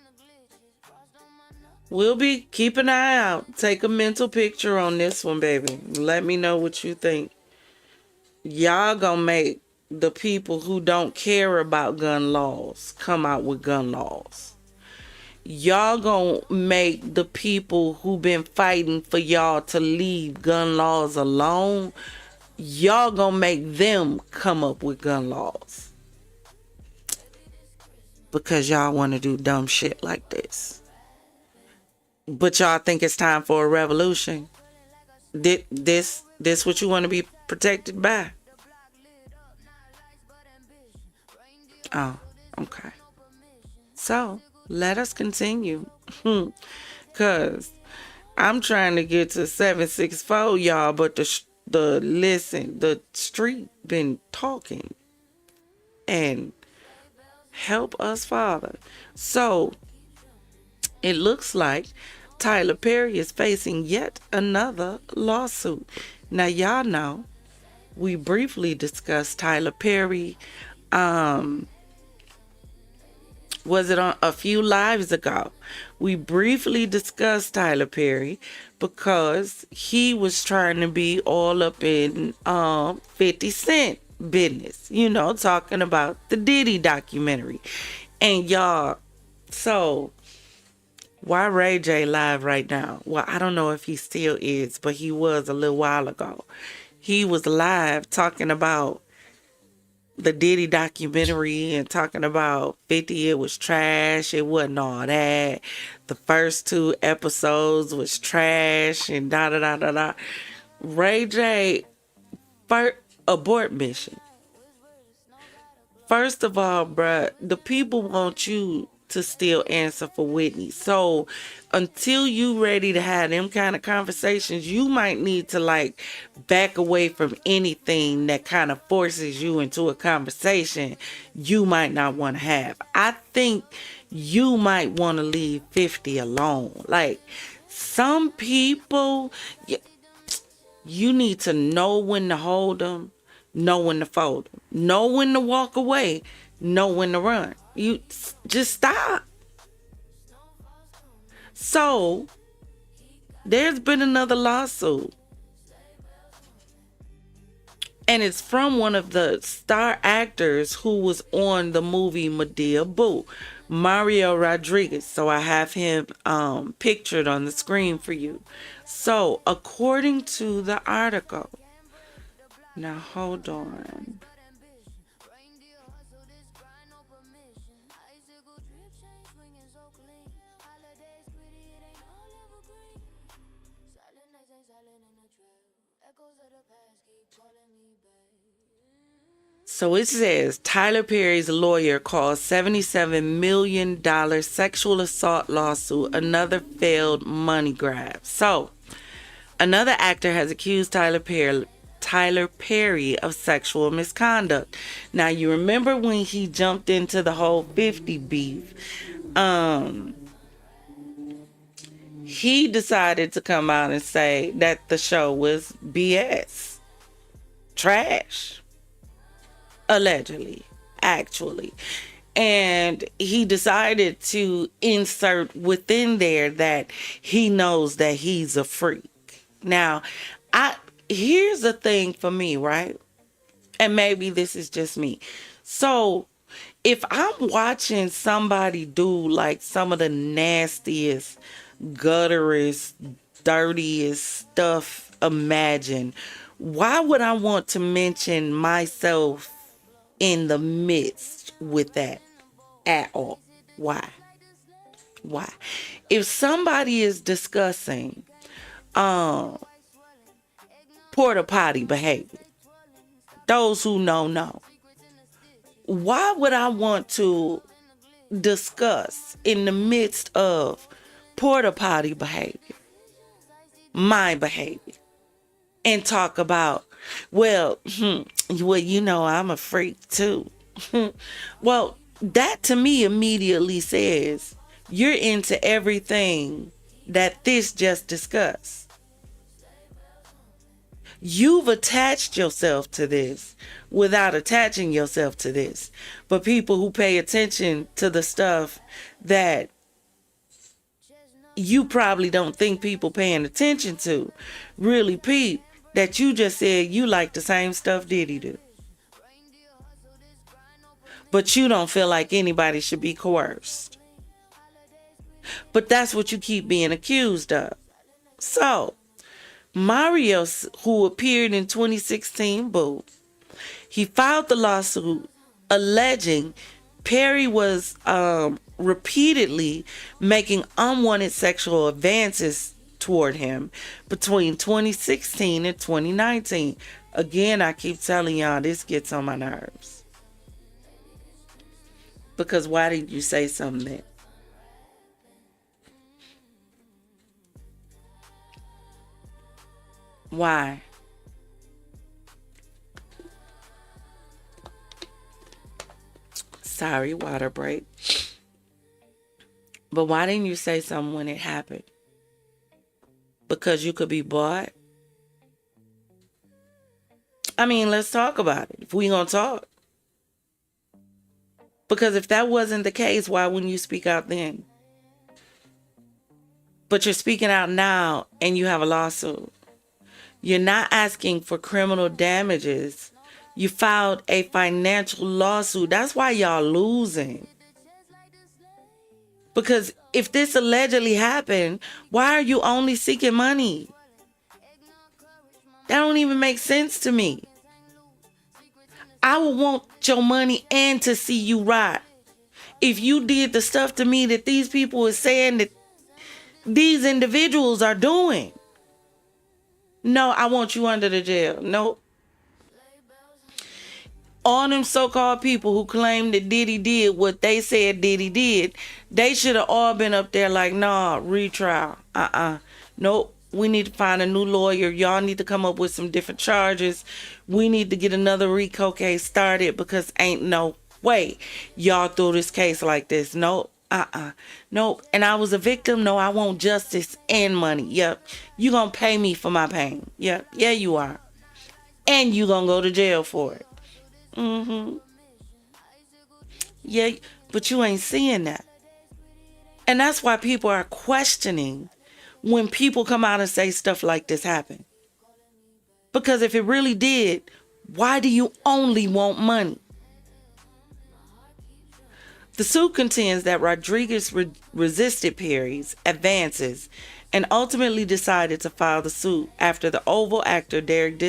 We'll be keep an eye out. Take a mental picture on this one, baby. Let me know what you think. Y'all gonna make the people who don't care about gun laws come out with gun laws. Y'all gonna make the people who been fighting for y'all to leave gun laws alone. y'all gonna make them come up with gun laws because y'all want to do dumb shit like this. But y'all think it's time for a revolution? This what you want to be protected by? Oh, okay. So let us continue, cause I'm trying to get to 764, y'all. But the street been talking, and help us, Father. So it looks like Tyler Perry is facing yet another lawsuit. Now, y'all know we briefly discussed Tyler Perry. Was it on a few lives ago? We briefly discussed Tyler Perry because he was trying to be all up in 50 Cent business, talking about the Diddy documentary. And y'all, so why Ray J live right now? Well, I don't know if he still is, but he was a little while ago. He was live talking about the Diddy documentary and talking about 50, it was trash, it wasn't all that. The first 2 episodes was trash and da da da da da. Ray J, abort mission. First of all, bruh, the people want you to still answer for Whitney. So until you ready to have them kind of conversations, you might need to back away from anything that kind of forces you into a conversation you might not want to have. I think you might want to leave 50 alone. Some people, you need to know when to hold them, know when to fold them, know when to walk away, know when to run. You just stop. So there's been another lawsuit, and it's from one of the star actors who was on the movie Madea Boo, Mario Rodriguez. So I have him pictured on the screen for you. So according to the article, now hold on. So it says Tyler Perry's lawyer calls $77 million sexual assault lawsuit another failed money grab. So another actor has accused Tyler Perry of sexual misconduct. Now, you remember when he jumped into the whole 50 beef, he decided to come out and say that the show was BS, trash. Allegedly, actually. And he decided to insert within there that he knows that he's a freak. Now, here's the thing for me, right? And maybe this is just me. So, if I'm watching somebody do some of the nastiest, gutterest, dirtiest stuff imagine, why would I want to mention myself in the midst with that at all? Why? If somebody is discussing porta potty behavior, those who know, why would I want to discuss in the midst of porta potty behavior, my behavior, and talk about, well, I'm a freak too. Well, that to me immediately says you're into everything that this just discussed. You've attached yourself to this without attaching yourself to this. But people who pay attention to the stuff that you probably don't think people paying attention to really peep that you just said you like the same stuff Diddy do. But you don't feel like anybody should be coerced. But that's what you keep being accused of. So, Mario, who appeared in 2016 Boo, he filed the lawsuit alleging Perry was repeatedly making unwanted sexual advances toward him between 2016 and 2019. Again, I keep telling y'all, this gets on my nerves. Because why didn't you say something then? Why? Sorry, water break. But why didn't you say something when it happened? Because you could be bought? I mean, let's talk about it. If we gonna talk. Because if that wasn't the case, why wouldn't you speak out then? But you're speaking out now and you have a lawsuit. You're not asking for criminal damages. You filed a financial lawsuit. That's why y'all losing. Because if this allegedly happened, why are you only seeking money? That don't even make sense to me. I would want your money and to see you rot. If you did the stuff to me that these people are saying that these individuals are doing. No, I want you under the jail. Nope. All them so-called people who claim that Diddy did what they said Diddy did, they should have all been up there like, nah, retrial. Nope. We need to find a new lawyer. Y'all need to come up with some different charges. We need to get another RICO case started because ain't no way y'all threw this case like this. Nope. Nope. And I was a victim. No, I want justice and money. Yep. You gonna pay me for my pain. Yep. Yeah, you are. And you gonna go to jail for it. Yeah, but you ain't seeing that. And that's why people are questioning when people come out and say stuff like this happened. Because if it really did, why do you only want money? The suit contends that Rodriguez resisted Perry's advances and ultimately decided to file the suit after the Oval actor Derek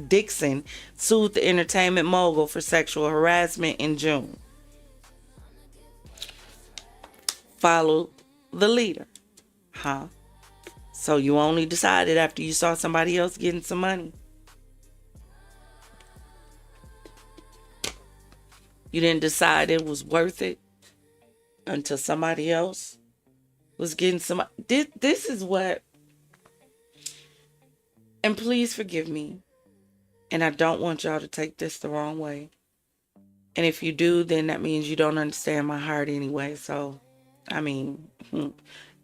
Dixon sued the entertainment mogul for sexual harassment in June. Follow the leader. Huh? So you only decided after you saw somebody else getting some money. You didn't decide it was worth it until somebody else was getting some. This is what, and please forgive me, and I don't want y'all to take this the wrong way. And if you do, then that means you don't understand my heart anyway. So, I mean,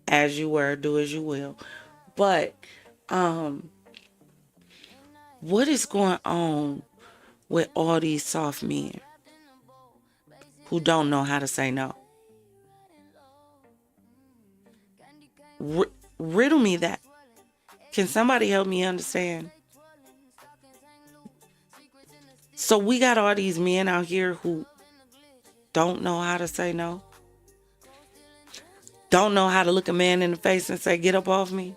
as you were, do as you will. But, what is going on with all these soft men who don't know how to say no? Riddle me that. Can somebody help me understand? So we got all these men out here who don't know how to say no. Don't know how to look a man in the face and say, get up off me.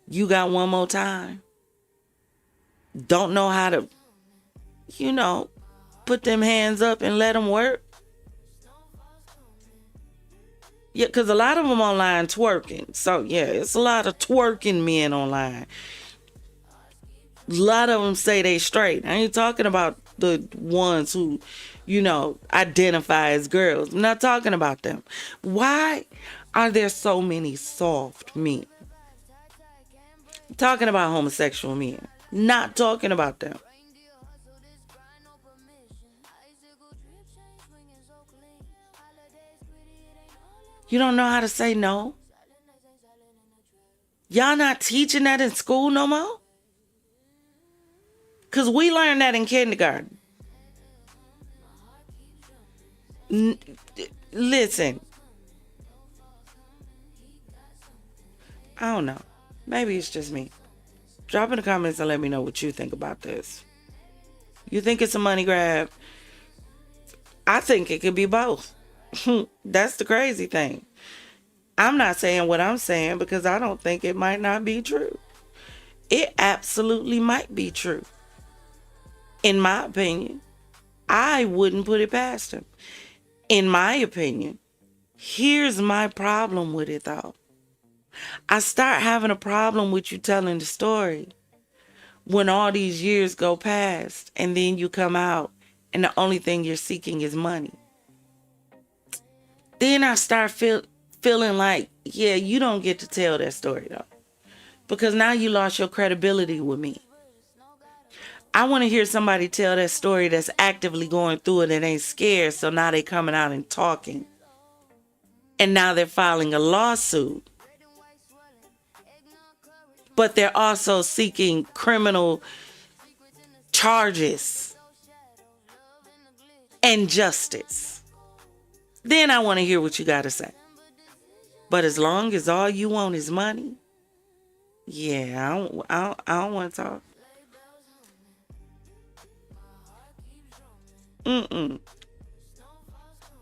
You got one more time. Don't know how to, put them hands up and let them work. Yeah, because a lot of them online twerking. So, yeah, it's a lot of twerking men online. A lot of them say they straight. I ain't talking about the ones who, identify as girls. I'm not talking about them. Why are there so many soft men? I'm talking about homosexual men. Not talking about them. You don't know how to say no? Y'all not teaching that in school no more? Because we learned that in kindergarten. Listen. I don't know. Maybe it's just me. Drop in the comments and let me know what you think about this. You think it's a money grab? I think it could be both. That's the crazy thing. I'm not saying what I'm saying because I don't think it might not be true. It absolutely might be true. In my opinion, I wouldn't put it past him. In my opinion, here's my problem with it though. I start having a problem with you telling the story when all these years go past and then you come out and the only thing you're seeking is money. Then I start feeling like, yeah, you don't get to tell that story though. Because now you lost your credibility with me. I want to hear somebody tell that story that's actively going through it and ain't scared, so now they coming out and talking. And now they're filing a lawsuit. But they're also seeking criminal charges and justice. Then I want to hear what you got to say. But as long as all you want is money, yeah, I don't want to talk.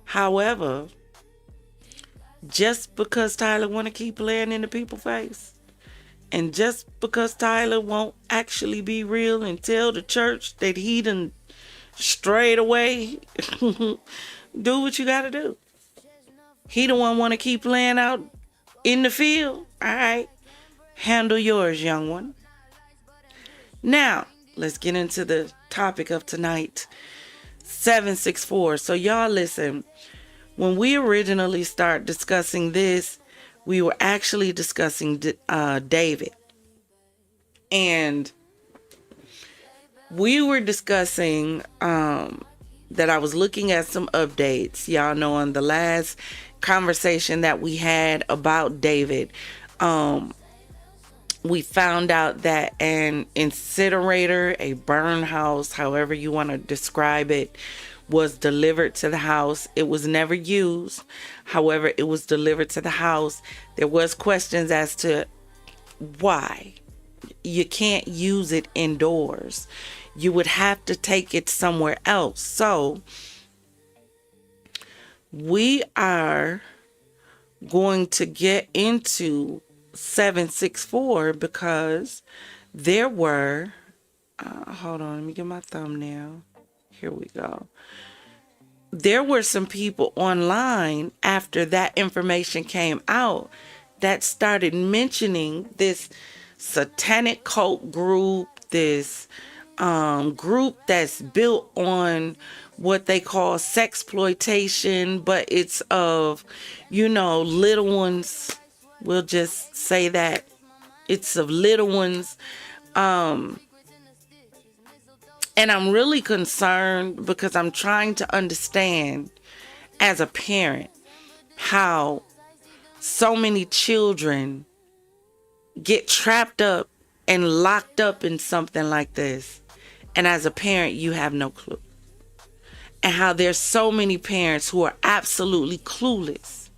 However, just because Tyler want to keep playing in the people's face, and just because Tyler won't actually be real and tell the church that he done strayed away, do what you got to do. He the one want to keep playing out in the field. All right, handle yours, young one. Now, let's get into the topic of tonight. 764. So y'all listen, when we originally start discussing this, we were actually discussing David. And we were discussing that I was looking at some updates. Y'all know on the last conversation that we had about David, we found out that an incinerator, a burn house, however you want to describe it, was delivered to the house. It was never used. However, it was delivered to the house. There was questions as to why. You can't use it indoors. You would have to take it somewhere else. So we are going to get into 764 because there were hold on, let me get my thumbnail. Here we go. There were some people online after that information came out that started mentioning this satanic cult group, this group that's built on what they call sexploitation, but it's of, little ones. We'll just say that it's of little ones. And I'm really concerned because I'm trying to understand as a parent how so many children get trapped up and locked up in something like this. And as a parent, you have no clue. And how there's so many parents who are absolutely clueless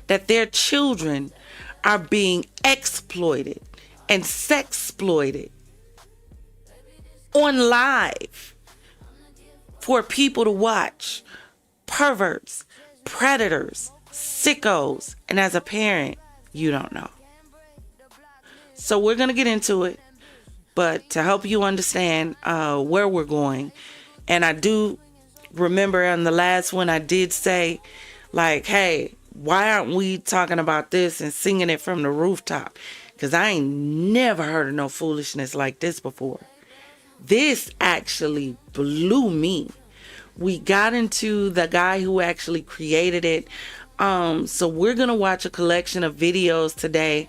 that their children are being exploited and sexploited on live for people to watch. Perverts, predators, sickos, and as a parent, you don't know. So we're going to get into it, but to help you understand where we're going, and I do remember on the last one I did say, like, hey, why aren't we talking about this and singing it from the rooftop? Because I ain't never heard of no foolishness like this before. This actually blew me. We got into the guy who actually created it. So we're going to watch a collection of videos today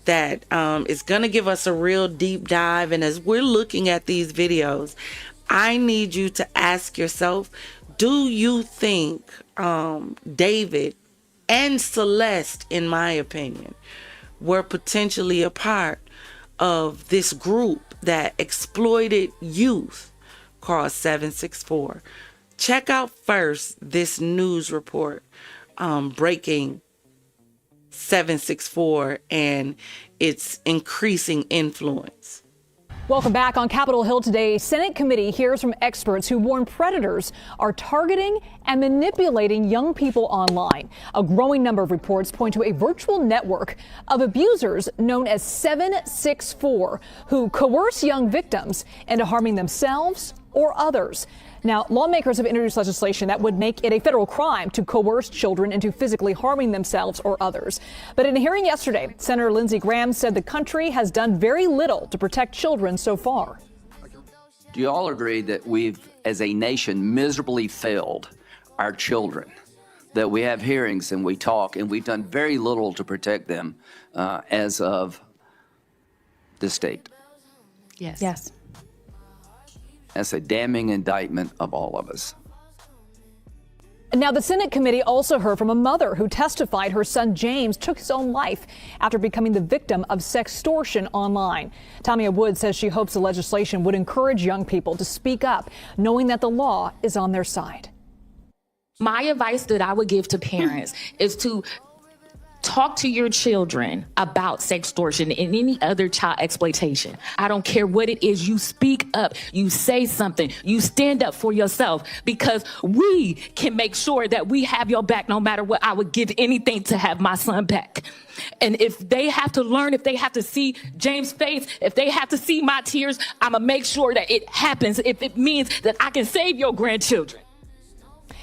that is going to give us a real deep dive. And as we're looking at these videos, I need you to ask yourself, do you think David and Celeste, in my opinion, were potentially a part of this group that exploited youth called 764? Check out first this news report breaking 764 and its increasing influence. Welcome back. On Capitol Hill today, Senate committee hears from experts who warn predators are targeting and manipulating young people online. A growing number of reports point to a virtual network of abusers known as 764 who coerce young victims into harming themselves or others. Now, lawmakers have introduced legislation that would make it a federal crime to coerce children into physically harming themselves or others. But in a hearing yesterday, Senator Lindsey Graham said the country has done very little to protect children so far. Do you all agree that we've, as a nation, miserably failed our children? That we have hearings and we talk and we've done very little to protect them as of this state? Yes. Yes. That's a damning indictment of all of us. Now, the Senate committee also heard from a mother who testified her son James took his own life after becoming the victim of sextortion online. Tamia Wood says she hopes the legislation would encourage young people to speak up, knowing that the law is on their side. My advice that I would give to parents is to talk to your children about sextortion and any other child exploitation. I don't care what it is. You speak up, you say something, you stand up for yourself, because we can make sure that we have your back no matter what. I would give anything to have my son back. And if they have to learn, if they have to see James' face, if they have to see my tears, I'm gonna make sure that it happens if it means that I can save your grandchildren.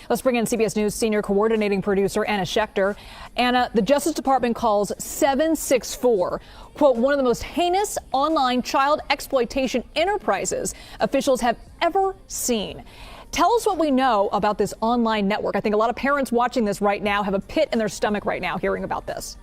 Let's bring in CBS News senior coordinating producer Anna Schechter. Anna, the Justice Department calls 764, quote, one of the most heinous online child exploitation enterprises officials have ever seen. Tell us what we know about this online network. I think a lot of parents watching this right now have a pit in their stomach right now hearing about this.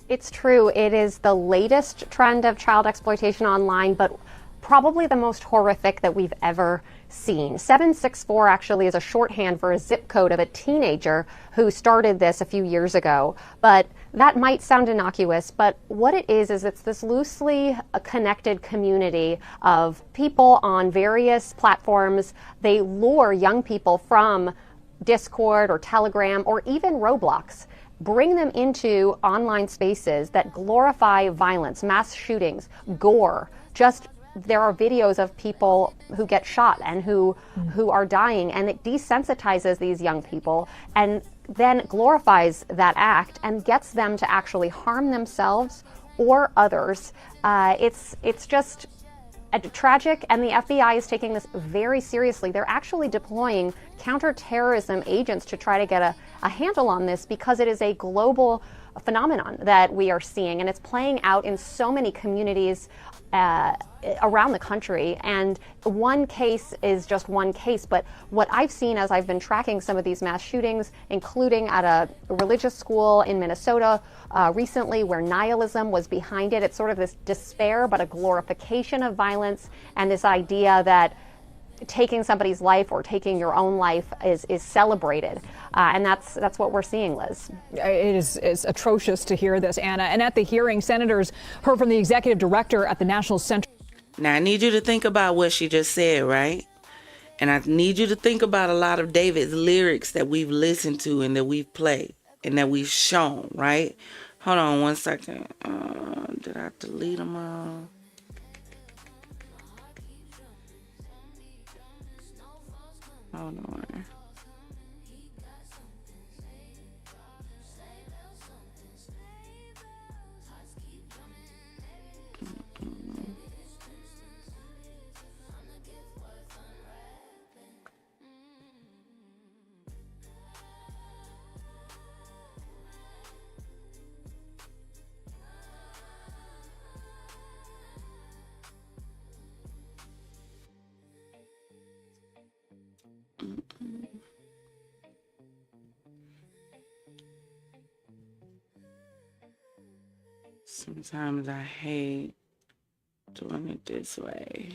It's true. It is the latest trend of child exploitation online, but probably the most horrific that we've ever seen. 764 actually is a shorthand for a zip code of a teenager who started this a few years ago. But that might sound innocuous, but what it is it's this loosely connected community of people on various platforms. They lure young people from Discord or Telegram or even Roblox, bring them into online spaces that glorify violence, mass shootings, gore. There are videos of people who get shot and who are dying, and it desensitizes these young people and then glorifies that act and gets them to actually harm themselves or others. It's just tragic, and the FBI is taking this very seriously. They're actually deploying counterterrorism agents to try to get a handle on this, because it is a global phenomenon that we are seeing, and it's playing out in so many communities around the country. And one case is just one case, but what I've seen as I've been tracking some of these mass shootings, including at a religious school in Minnesota recently, where nihilism was behind it. It's sort of this despair, but a glorification of violence, and this idea that taking somebody's life or taking your own life is celebrated. And that's what we're seeing, Liz. It is atrocious to hear this, Anna. And at the hearing, senators heard from the executive director at the National Center. Now, I need you to think about what she just said, right? And I need you to think about a lot of David's lyrics that we've listened to and that we've played and that we've shown, right? Hold on one second. Did I delete them all? Hold on. Sometimes I hate doing it this way.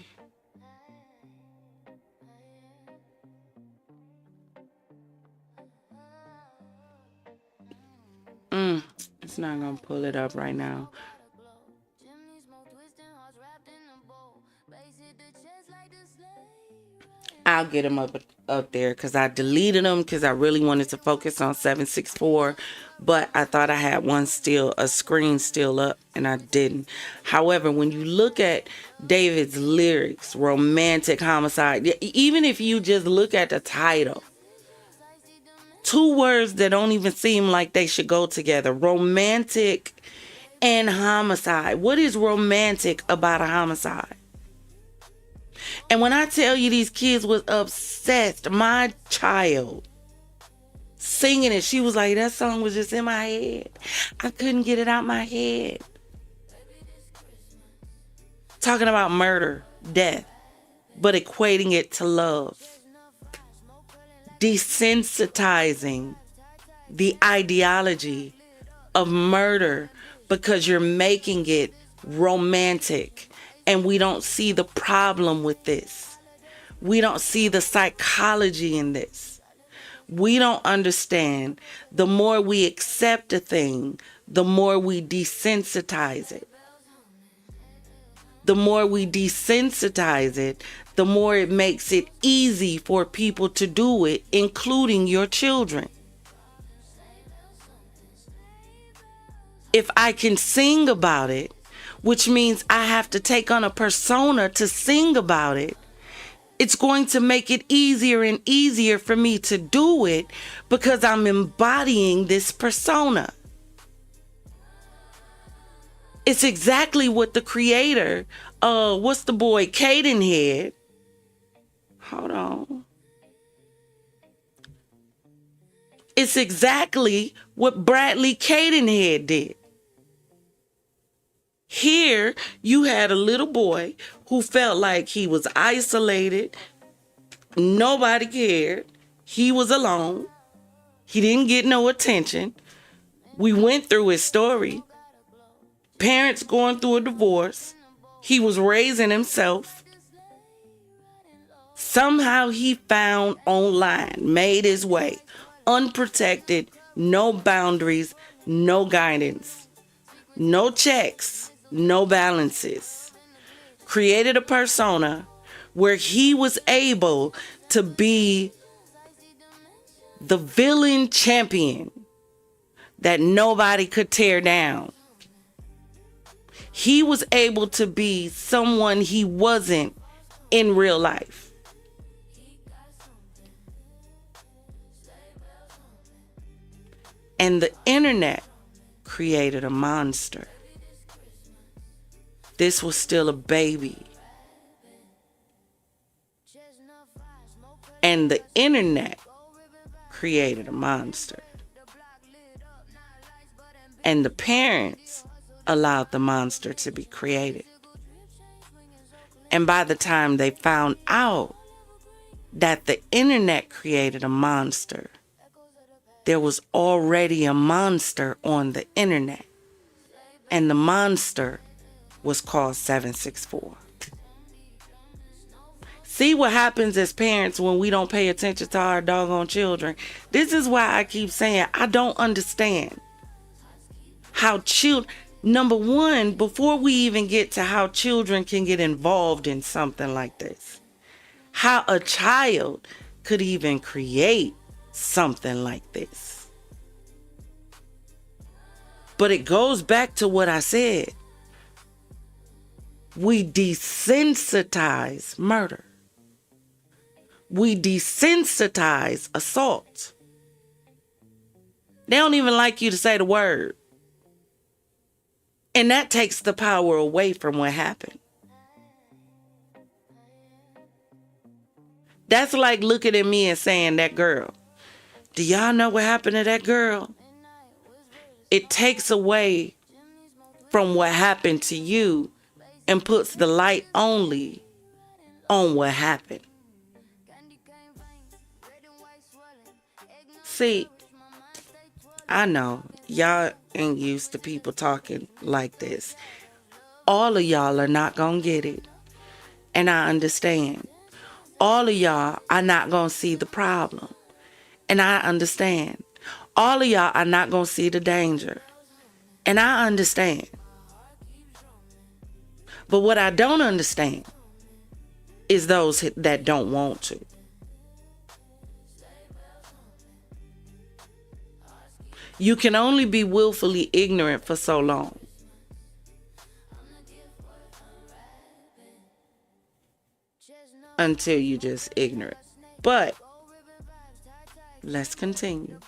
It's not gonna pull it up right now. I'll get them up there because I deleted them because I really wanted to focus on 764, but I thought I had a screen still up, and I didn't. However, when you look at David's lyrics, romantic homicide, even if you just look at the title, two words that don't even seem like they should go together, romantic and homicide. What is romantic about a homicide? And when I tell you these kids was obsessed, my child singing it, she was like, that song was just in my head. I couldn't get it out my head. Talking about murder, death, but equating it to love. Desensitizing the ideology of murder because you're making it romantic. And we don't see the problem with this. We don't see the psychology in this. We don't understand. The more we accept a thing, the more we desensitize it. The more we desensitize it, the more it makes it easy for people to do it, including your children. If I can sing about it, which means I have to take on a persona to sing about it, it's going to make it easier and easier for me to do it because I'm embodying this persona. It's exactly what the creator, what's the boy, Caden had. Hold on. It's exactly what Bradley Cadenhead did. Here, you had a little boy who felt like he was isolated. Nobody cared. He was alone. He didn't get no attention. We went through his story. Parents going through a divorce. He was raising himself. Somehow he found online, made his way, unprotected, no boundaries, no guidance, no checks. No balances. Created a persona where he was able to be the villain champion that nobody could tear down. He was able to be someone he wasn't in real life. And the internet created a monster. This was still a baby. And the internet created a monster. And the parents allowed the monster to be created. And by the time they found out that the internet created a monster, there was already a monster on the internet. And the monster was called 764. See what happens as parents when we don't pay attention to our doggone children. This is why I keep saying I don't understand how children, number one, before we even get to how children can get involved in something like this, how a child could even create something like this. But it goes back to what I said. We desensitize murder. We desensitize assault. They don't even like you to say the word. And that takes the power away from what happened. That's like looking at me and saying, that girl. Do y'all know what happened to that girl? It takes away from what happened to you and puts the light only on what happened. See, I know y'all ain't used to people talking like this. All of y'all are not gonna get it. And I understand. All of y'all are not gonna see the problem. And I understand. All of y'all are not gonna see the danger. And I understand. But what I don't understand is those that don't want to. You can only be willfully ignorant for so long. Until you just ignorant. But let's continue.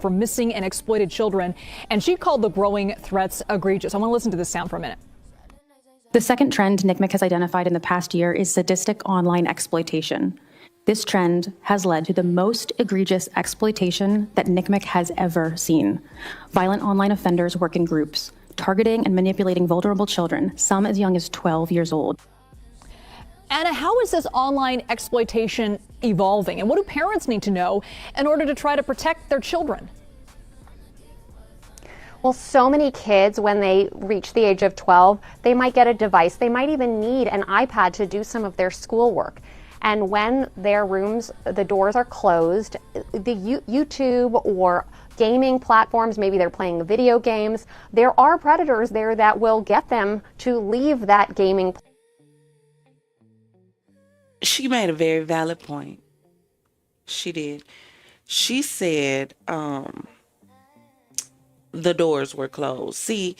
For missing and exploited children, and she called the growing threats egregious. I want to listen to this sound for a minute. The second trend NCMEC has identified in the past year is sadistic online exploitation. This trend has led to the most egregious exploitation that NCMEC has ever seen. Violent online offenders work in groups, targeting and manipulating vulnerable children, some as young as 12 years old. Anna, how is this online exploitation evolving, and what do parents need to know in order to try to protect their children? Well, so many kids, when they reach the age of 12, they might get a device. They might even need an iPad to do some of their schoolwork. And when their rooms, the doors are closed, the YouTube or gaming platforms, maybe they're playing video games, there are predators there that will get them to leave that gaming. She made a very valid point. She did. She said the doors were closed. See,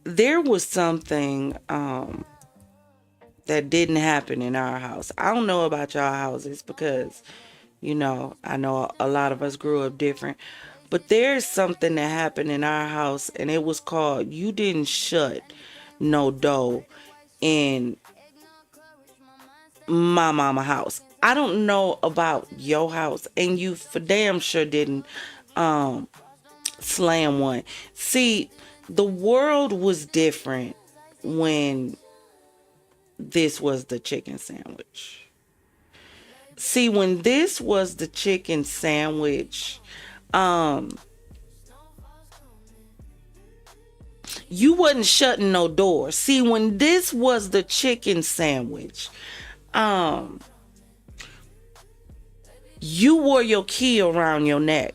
there was something that didn't happen in our house. I don't know about y'all houses because, I know a lot of us grew up different. But there's something that happened in our house, and it was called you didn't shut no door in my mama house. I don't know about your house, and you for damn sure didn't slam one. See, the world was different when this was the chicken sandwich. See, when this was the chicken sandwich, you wasn't shutting no door. See, when this was the chicken sandwich, you wore your key around your neck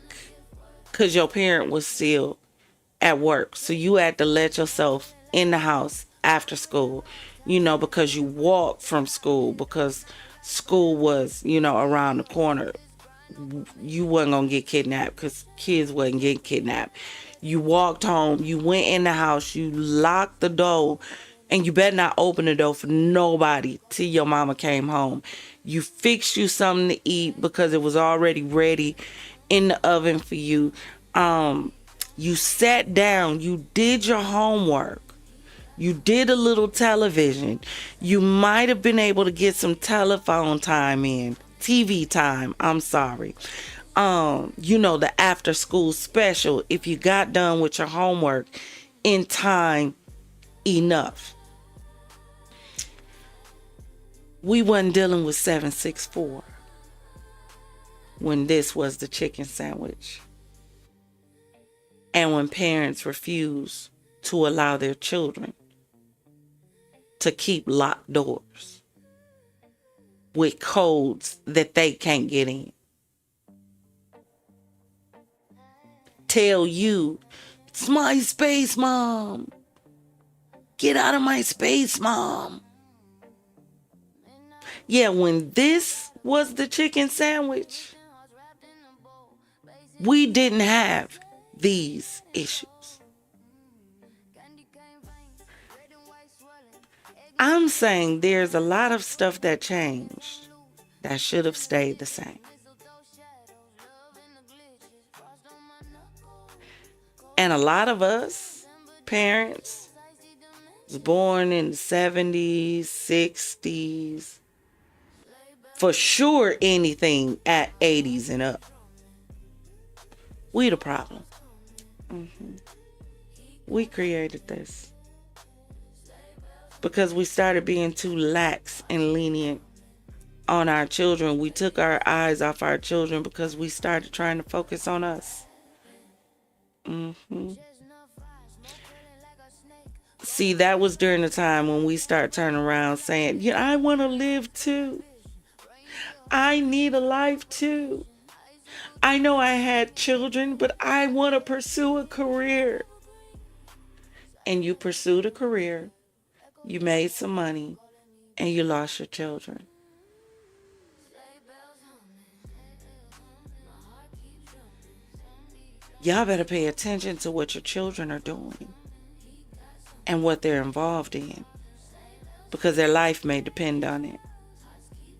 because your parent was still at work. So you had to let yourself in the house after school, because you walked from school because school was, around the corner. You wasn't going to get kidnapped because kids wasn't getting kidnapped. You walked home, you went in the house, you locked the door, and you better not open the door for nobody till your mama came home. You fixed you something to eat because it was already ready in the oven for you. You sat down, you did your homework. You did a little television. You might have been able to get some telephone time in. TV time, I'm sorry. The after school special if you got done with your homework in time enough. We wasn't dealing with 764 when this was the chicken sandwich. And when parents refuse to allow their children to keep locked doors with codes that they can't get in. Tell you, it's my space, Mom. Get out of my space, Mom. Yeah, when this was the chicken sandwich, we didn't have these issues. I'm saying there's a lot of stuff that changed that should have stayed the same. And a lot of us, parents, was born in the 70s, 60s, for sure anything at 80s and up. We the problem. We created this. Because we started being too lax and lenient on our children. We took our eyes off our children because we started trying to focus on us. See, that was during the time when we start turning around saying, yeah, I want to live too. I need a life too. I know I had children, but I want to pursue a career. And you pursued a career. You made some money and you lost your children. y'all better pay attention to what your children are doing and what they're involved in, because their life may depend on it.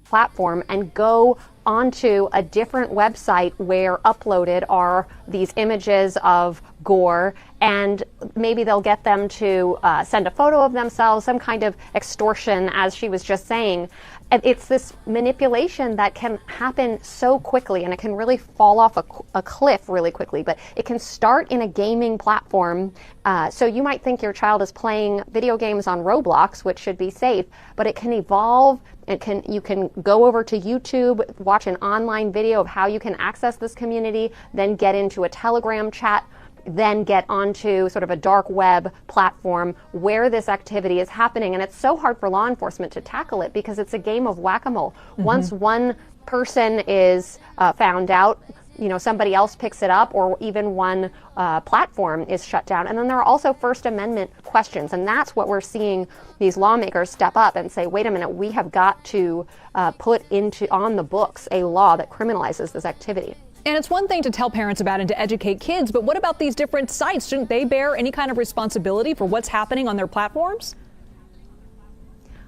Platform and go onto a different website where uploaded are these images of gore, and maybe they'll get them to send a photo of themselves, some kind of extortion, as she was just saying. And it's this manipulation that can happen so quickly, and it can really fall off a cliff really quickly, but it can start in a gaming platform. So you might think your child is playing video games on Roblox, which should be safe, but it can evolve. You can go over to YouTube, watch an online video of how you can access this community, then get into a Telegram chat, then get onto sort of a dark web platform where this activity is happening. And it's so hard for law enforcement to tackle it because it's a game of whack-a-mole. Once one person is found out, somebody else picks it up, or even one platform is shut down. And then there are also First Amendment questions, and that's what we're seeing these lawmakers step up and say, wait a minute, we have got to put on the books a law that criminalizes this activity. And it's one thing to tell parents about and to educate kids, but what about these different sites? Shouldn't they bear any kind of responsibility for what's happening on their platforms?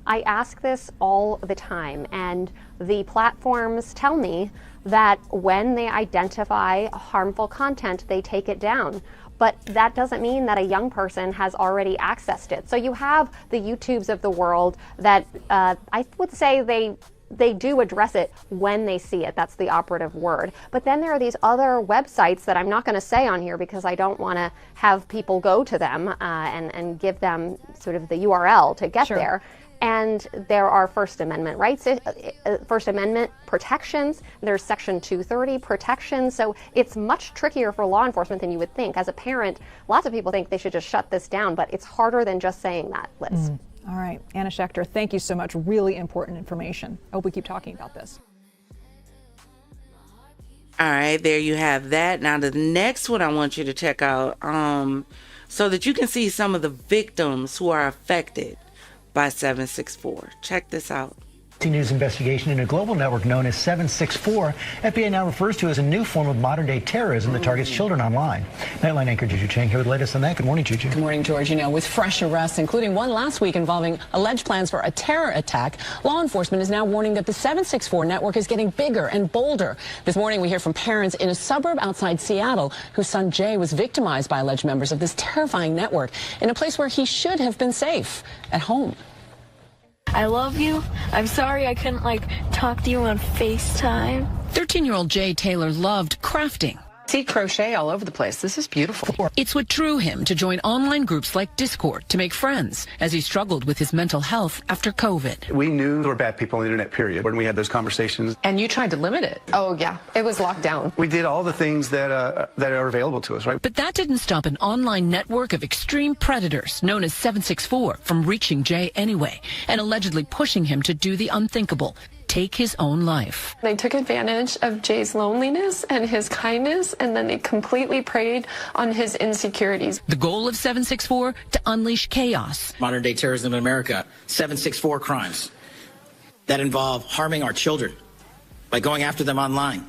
I ask this all the time, and the platforms tell me that when they identify harmful content, they take it down. But that doesn't mean that a young person has already accessed it. So you have the YouTubes of the world that I would say they do address it when they see it. That's the operative word. But then there are these other websites that I'm not going to say on here because I don't want to have people go to them and give them sort of the URL to get there. And there are First Amendment rights, First Amendment protections. There's Section 230 protections. So it's much trickier for law enforcement than you would think. As a parent, lots of people think they should just shut this down, but it's harder than just saying that, Liz. All right, Anna Schechter, thank you so much. Really important information. I hope we keep talking about this. All right, there you have that. Now the next one I want you to check out, so that you can see some of the victims who are affected by 764. Check this out. News investigation in a global network known as 764, FBI now refers to as a new form of modern-day terrorism that targets children online. Nightline anchor Juju Chang here with the latest on that. Good morning, Juju. Good morning, George. With fresh arrests, including one last week involving alleged plans for a terror attack, law enforcement is now warning that the 764 network is getting bigger and bolder. This morning, we hear from parents in a suburb outside Seattle whose son Jay was victimized by alleged members of this terrifying network in a place where he should have been safe, at home. I love you. I'm sorry I couldn't, talk to you on FaceTime. 13-year-old Jay Taylor loved crafting. See crochet all over the place. This is beautiful. It's what drew him to join online groups like Discord to make friends as he struggled with his mental health after COVID. We knew there were bad people on the internet, period, when we had those conversations. And you tried to limit it. Oh, yeah. It was locked down. We did all the things that are available to us, right? But that didn't stop an online network of extreme predators known as 764 from reaching Jay anyway and allegedly pushing him to do the unthinkable. Take his own life. They took advantage of Jay's loneliness and his kindness, and then they completely preyed on his insecurities. The goal of 764? To unleash chaos. Modern day terrorism in America, 764 crimes that involve harming our children by going after them online,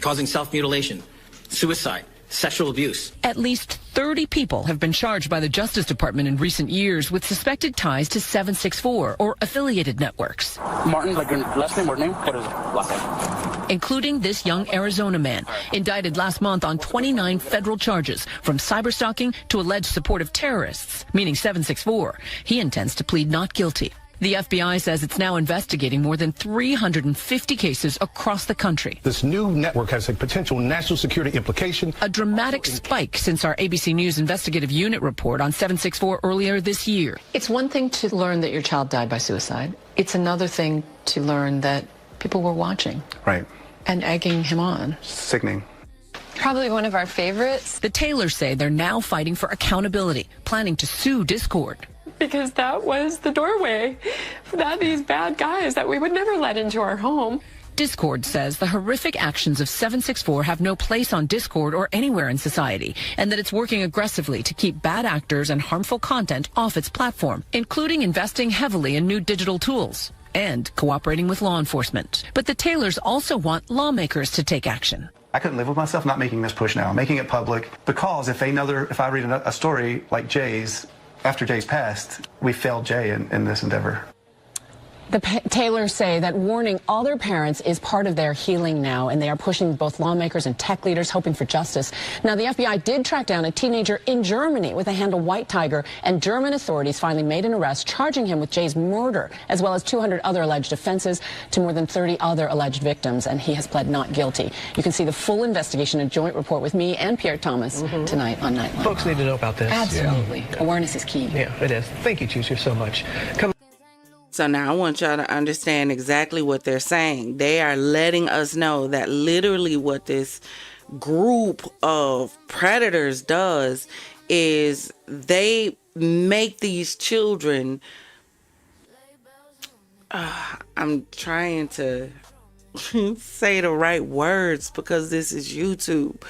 causing self-mutilation, suicide, sexual abuse. At least 30 people have been charged by the Justice Department in recent years with suspected ties to 764 or affiliated networks. Martin, like your last name or name? What is last name? Including this young Arizona man, indicted last month on 29 federal charges, from cyberstalking to alleged support of terrorists, meaning 764. He intends to plead not guilty. The FBI says it's now investigating more than 350 cases across the country. This new network has a potential national security implication. A dramatic spike since our ABC News investigative unit report on 764 earlier this year. It's one thing to learn that your child died by suicide. It's another thing to learn that people were watching. Right. And egging him on. Sickening. Probably one of our favorites. The Taylors say they're now fighting for accountability, planning to sue Discord. Because that was the doorway that these bad guys that we would never let into our home. Discord says the horrific actions of 764 have no place on Discord or anywhere in society, and that it's working aggressively to keep bad actors and harmful content off its platform, including investing heavily in new digital tools and cooperating with law enforcement. But the Taylors also want lawmakers to take action. I couldn't live with myself not making this push now, making it public, because if I read a story like Jay's, after Jay's passed, we failed Jay in this endeavor. The Taylors say that warning other parents is part of their healing now, and they are pushing both lawmakers and tech leaders, hoping for justice. Now, the FBI did track down a teenager in Germany with the handle White Tiger, and German authorities finally made an arrest, charging him with Jay's murder, as well as 200 other alleged offenses to more than 30 other alleged victims, and he has pled not guilty. You can see the full investigation and joint report with me and Pierre Thomas tonight on Nightline. Folks need to know about this. Absolutely. Yeah. Awareness is key. Yeah, it is. Thank you, Juicer, so much. So now I want y'all to understand exactly what they're saying. They are letting us know that literally what this group of predators does is they make these children, I'm trying to say the right words because this is YouTube,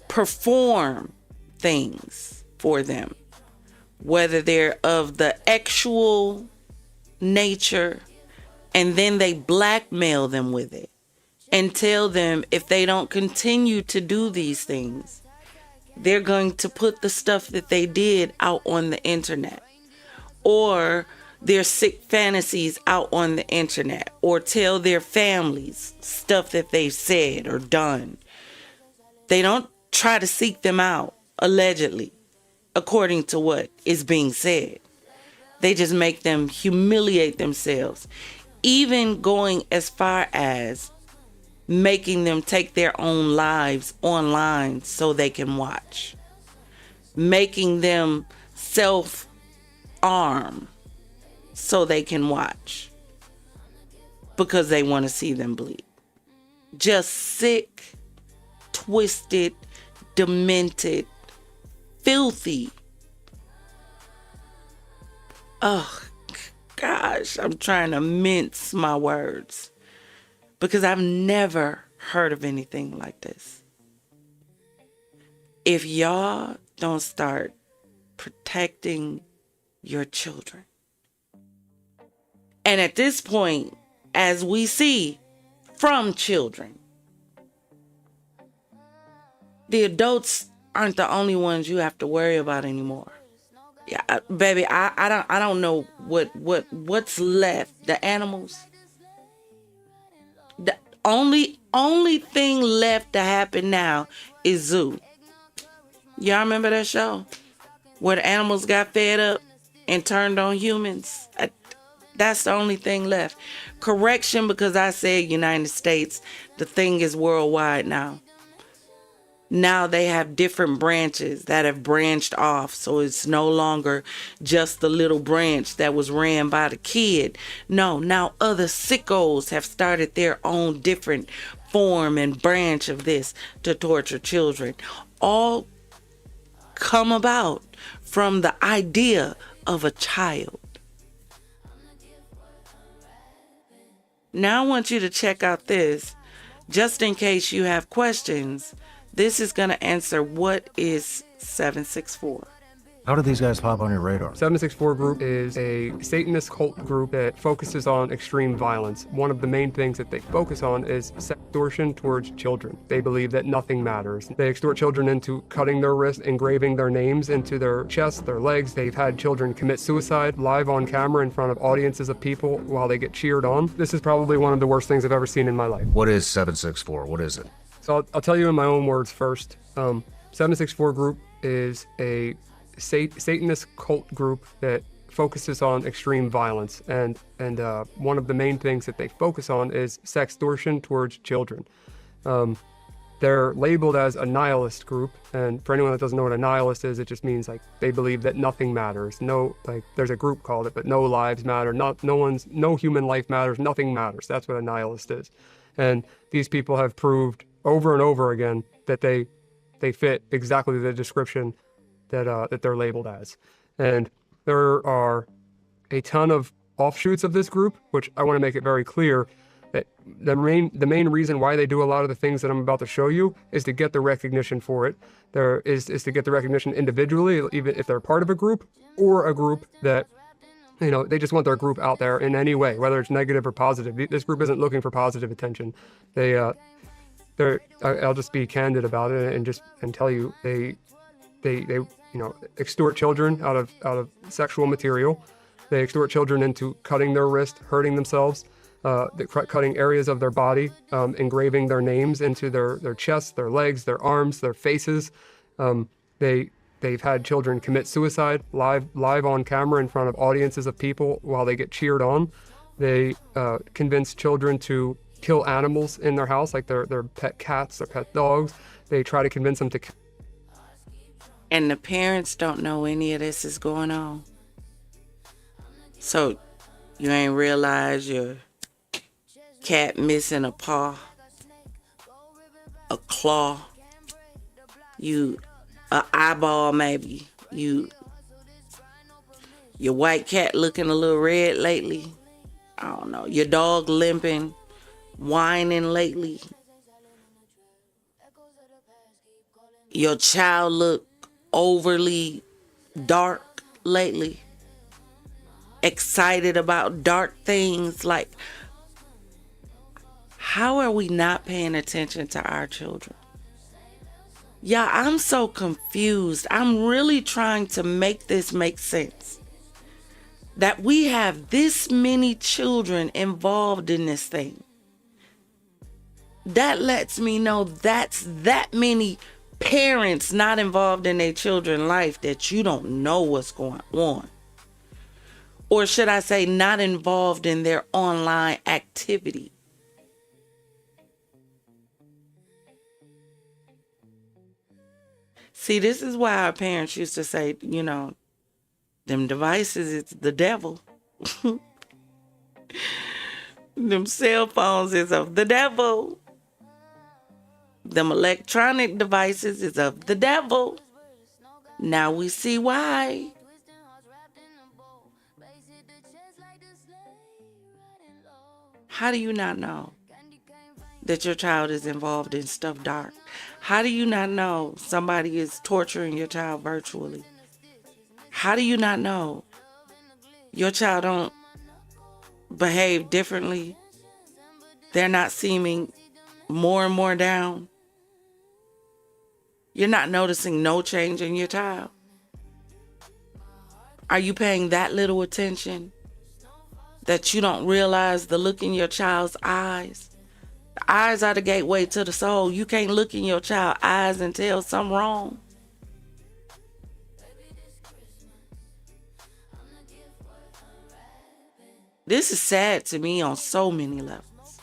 perform things for them, whether they're of the actual nature, and then they blackmail them with it and tell them if they don't continue to do these things, they're going to put the stuff that they did out on the internet, or their sick fantasies out on the internet, or tell their families stuff that they've said or done. They don't try to seek them out, allegedly, according to what is being said. They just make them humiliate themselves, even going as far as making them take their own lives online so they can watch, making them self-harm so they can watch because they want to see them bleed. Just sick, twisted, demented, filthy. Oh gosh, I'm trying to mince my words because I've never heard of anything like this. If y'all don't start protecting your children, and at this point, as we see from children, the adults aren't the only ones you have to worry about anymore. Yeah, baby, I don't know what's left. The animals. The only thing left to happen now is zoo. Y'all remember that show where the animals got fed up and turned on humans? That's the only thing left. Correction, because I said United States. The thing is worldwide now. Now they have different branches that have branched off. So it's no longer just the little branch that was ran by the kid. No, now other sickos have started their own different form and branch of this to torture children. All come about from the idea of a child. Now I want you to check out this, just in case you have questions. This is going to answer what is 764. How did these guys pop on your radar? 764 Group is a Satanist cult group that focuses on extreme violence. One of the main things that they focus on is extortion towards children. They believe that nothing matters. They extort children into cutting their wrists, engraving their names into their chests, their legs. They've had children commit suicide live on camera in front of audiences of people while they get cheered on. This is probably one of the worst things I've ever seen in my life. What is 764? What is it? So I'll tell you in my own words first. 764 Group is a Satanist cult group that focuses on extreme violence, and one of the main things that they focus on is sextortion towards children. They're labeled as a nihilist group, and for anyone that doesn't know what a nihilist is, it just means like they believe that nothing matters. No, like there's a group called it, but no lives matter. No human life matters. Nothing matters. That's what a nihilist is, and these people have proved over and over again that they fit exactly the description that they're labeled as. And there are a ton of offshoots of this group, which I want to make it very clear that the main reason why they do a lot of the things that I'm about to show you is to get the recognition for it. There is to get the recognition individually, even if they're part of a group or a group that They just want their group out there in any way, whether it's negative or positive. This group isn't looking for positive attention. I'll just be candid about it and tell you they extort children out of sexual material. They extort children into cutting their wrist, hurting themselves, cutting areas of their body, engraving their names into their chests, their legs, their arms, their faces. They've had children commit suicide live on camera in front of audiences of people while they get cheered on. They convince children to kill animals in their house, like their pet cats, their pet dogs. They try to convince them to. And the parents don't know any of this is going on. So you ain't realize your cat missing a paw, a claw, an eyeball maybe. Your white cat looking a little red lately. I don't know. Your dog limping, whining lately. Your child look overly dark lately. Excited about dark things. Like, how are we not paying attention to our children? Yeah, I'm so confused. I'm really trying to make this make sense. That we have this many children involved in this thing. That lets me know that's that many parents not involved in their children's life that you don't know what's going on. Or should I say not involved in their online activity. See, this is why our parents used to say, them devices, it's the devil. Them cell phones is of the devil. Them electronic devices is of the devil. Now we see why. How do you not know that your child is involved in stuff dark? How do you not know somebody is torturing your child virtually? How do you not know your child don't behave differently? They're not seeming more and more down. You're not noticing no change in your child. Are you paying that little attention that you don't realize the look in your child's eyes? The eyes are the gateway to the soul. You can't look in your child's eyes and tell something wrong. This is sad to me on so many levels.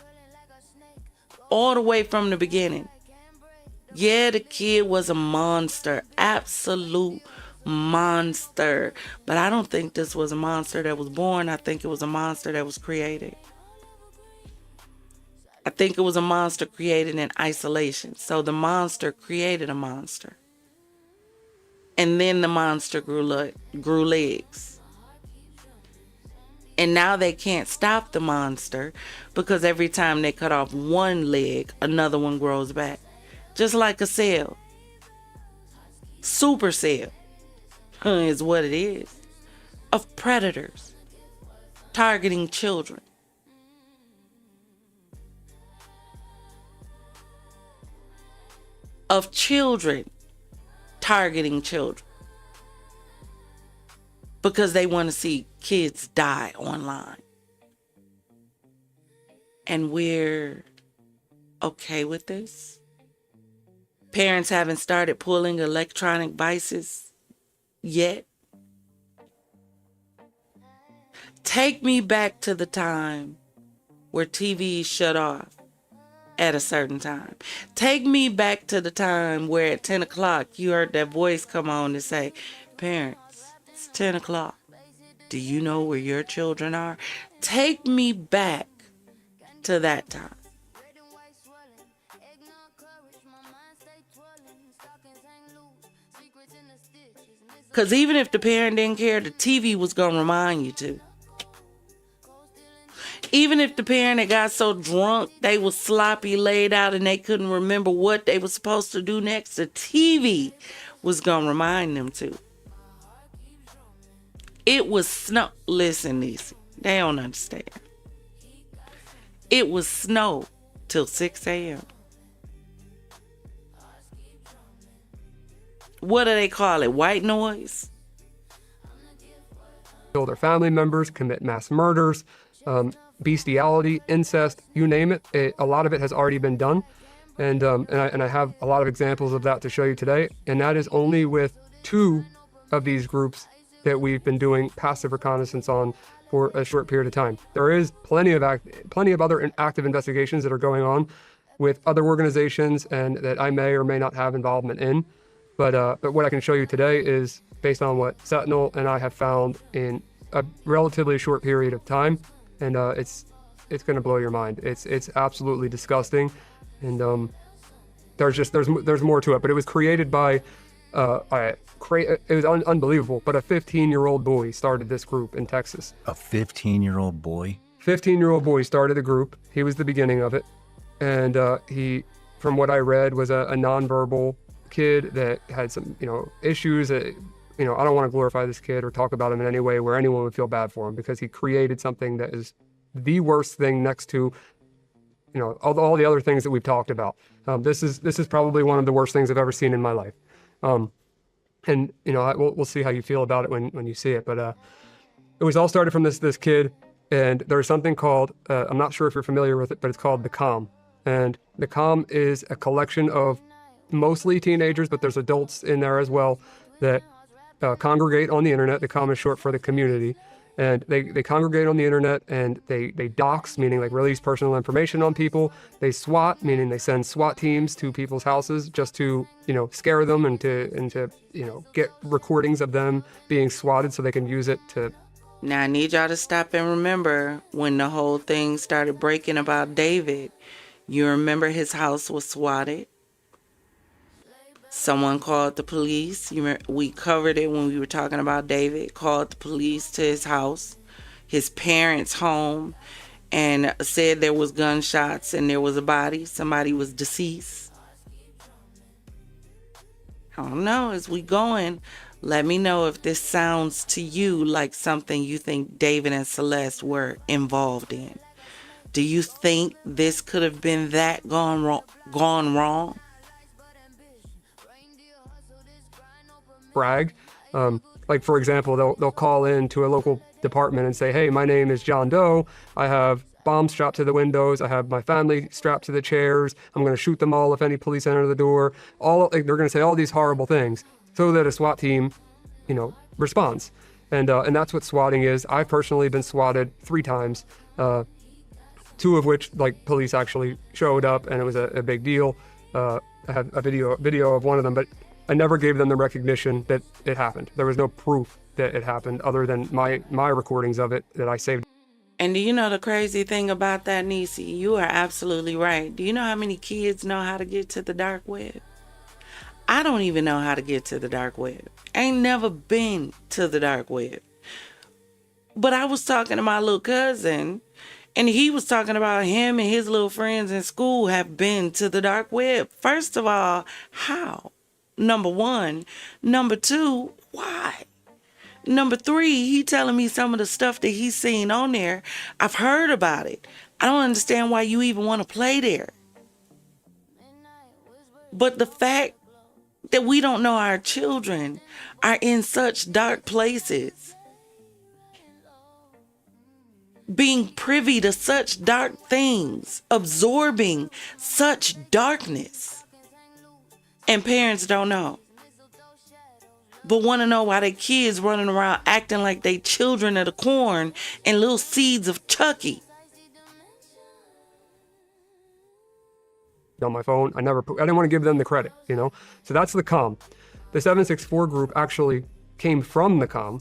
All the way from the beginning. Yeah, the kid was a monster. Absolute monster. But I don't think this was a monster that was born. I think it was a monster that was created. I think it was a monster created in isolation. So the monster created a monster. And then the monster grew legs. And now they can't stop the monster because every time they cut off one leg, another one grows back. Just like a cell. Super cell is what it is. Of predators targeting children. Of children targeting children. Because they want to see kids die online. And we're okay with this. Parents haven't started pulling electronic vices yet. Take me back to the time where TV shut off at a certain time. Take me back to the time where at 10 o'clock you heard that voice come on and say, parents, it's 10 o'clock. Do you know where your children are? Take me back to that time. Because even if the parent didn't care, the TV was going to remind you to. Even if the parent had got so drunk, they was sloppy, laid out, and they couldn't remember what they were supposed to do next, the TV was going to remind them to. It was snow. Listen, Niecy, they don't understand. It was snow till 6 a.m. What do they call it? White noise? Kill their family members, commit mass murders, bestiality, incest, you name it. A lot of it has already been done. And I have a lot of examples of that to show you today. And that is only with 2 of these groups that we've been doing passive reconnaissance on for a short period of time. There is plenty of other active investigations that are going on with other organizations and that I may or may not have involvement in. But what I can show you today is based on what Sentinel and I have found in a relatively short period of time, and it's going to blow your mind. It's absolutely disgusting, and there's more to it. But it was created by it was unbelievable. But a 15-year-old boy started this group in Texas. A 15-year-old boy? 15-year-old boy started the group. He was the beginning of it, and he, from what I read, was a nonverbal kid that had some, issues. I don't want to glorify this kid or talk about him in any way where anyone would feel bad for him, because he created something that is the worst thing next to, all the other things that we've talked about. This is probably one of the worst things I've ever seen in my life. And we'll see how you feel about it when you see it. But it was all started from this kid, and there's something called, I'm not sure if you're familiar with it, but it's called the COM. And the COM is a collection of mostly teenagers, but there's adults in there as well that congregate on the internet. The COM is short for the community. And they congregate on the internet, and they dox, meaning like release personal information on people. They SWAT, meaning they send SWAT teams to people's houses just to, scare them and to get recordings of them being swatted so they can use it to. Now I need y'all to stop and remember when the whole thing started breaking about David. You remember his house was swatted. Someone called the police. We covered it when we were talking about David. Called the police to his house, his parents' home, and said there was gunshots and there was a body. Somebody was deceased. I don't know. As we going, let me know if this sounds to you like something you think David and Celeste were involved in. Do you think this could have been that gone wrong? Brag. Like, for example, they'll call in to a local department and say, hey, my name is John Doe. I have bombs strapped to the windows. I have my family strapped to the chairs. I'm going to shoot them all if any police enter the door. They're going to say all these horrible things so that a SWAT team, responds. And that's what swatting is. I've personally been swatted 3 times, 2 of which, police actually showed up, and it was a big deal. I have a video of one of them, but I never gave them the recognition that it happened. There was no proof that it happened other than my recordings of it that I saved. And do you know the crazy thing about that, Niecy? You are absolutely right. Do you know how many kids know how to get to the dark web? I don't even know how to get to the dark web. I ain't never been to the dark web. But I was talking to my little cousin, and he was talking about him and his little friends in school have been to the dark web. First of all, how? Number 1. Number 2, why? Number 3, he telling me some of the stuff that he's seen on there. I've heard about it. I don't understand why you even want to play there. But the fact that we don't know our children are in such dark places, being privy to such dark things, absorbing such darkness. And parents don't know. But want to know why their kids running around acting like they children of the corn and little seeds of Chucky. On my phone, I didn't want to give them the credit, So that's the COM. The 764 group actually came from the COM.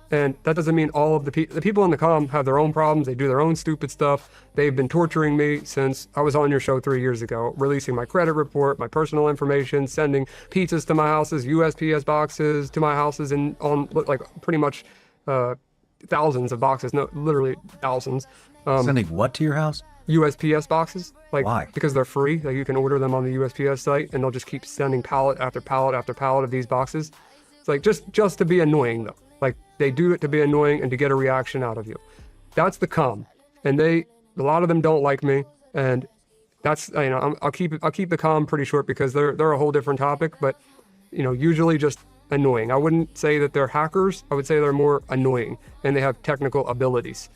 And that doesn't mean all of the people in the COM have their own problems. They do their own stupid stuff. They've been torturing me since I was on your show 3 years ago, releasing my credit report, my personal information, sending pizzas to my houses, USPS boxes to my houses, and on pretty much thousands of boxes. No, literally thousands. Sending what to your house? USPS boxes. Why? Because they're free. You can order them on the USPS site, and they'll just keep sending pallet after pallet after pallet of these boxes. It's just to be annoying, though. They do it to be annoying and to get a reaction out of you. That's the com. And a lot of them don't like me, and that's, I'll keep the com pretty short because they're a whole different topic, but usually just annoying. I wouldn't say that they're hackers. I would say they're more annoying, and they have technical abilities.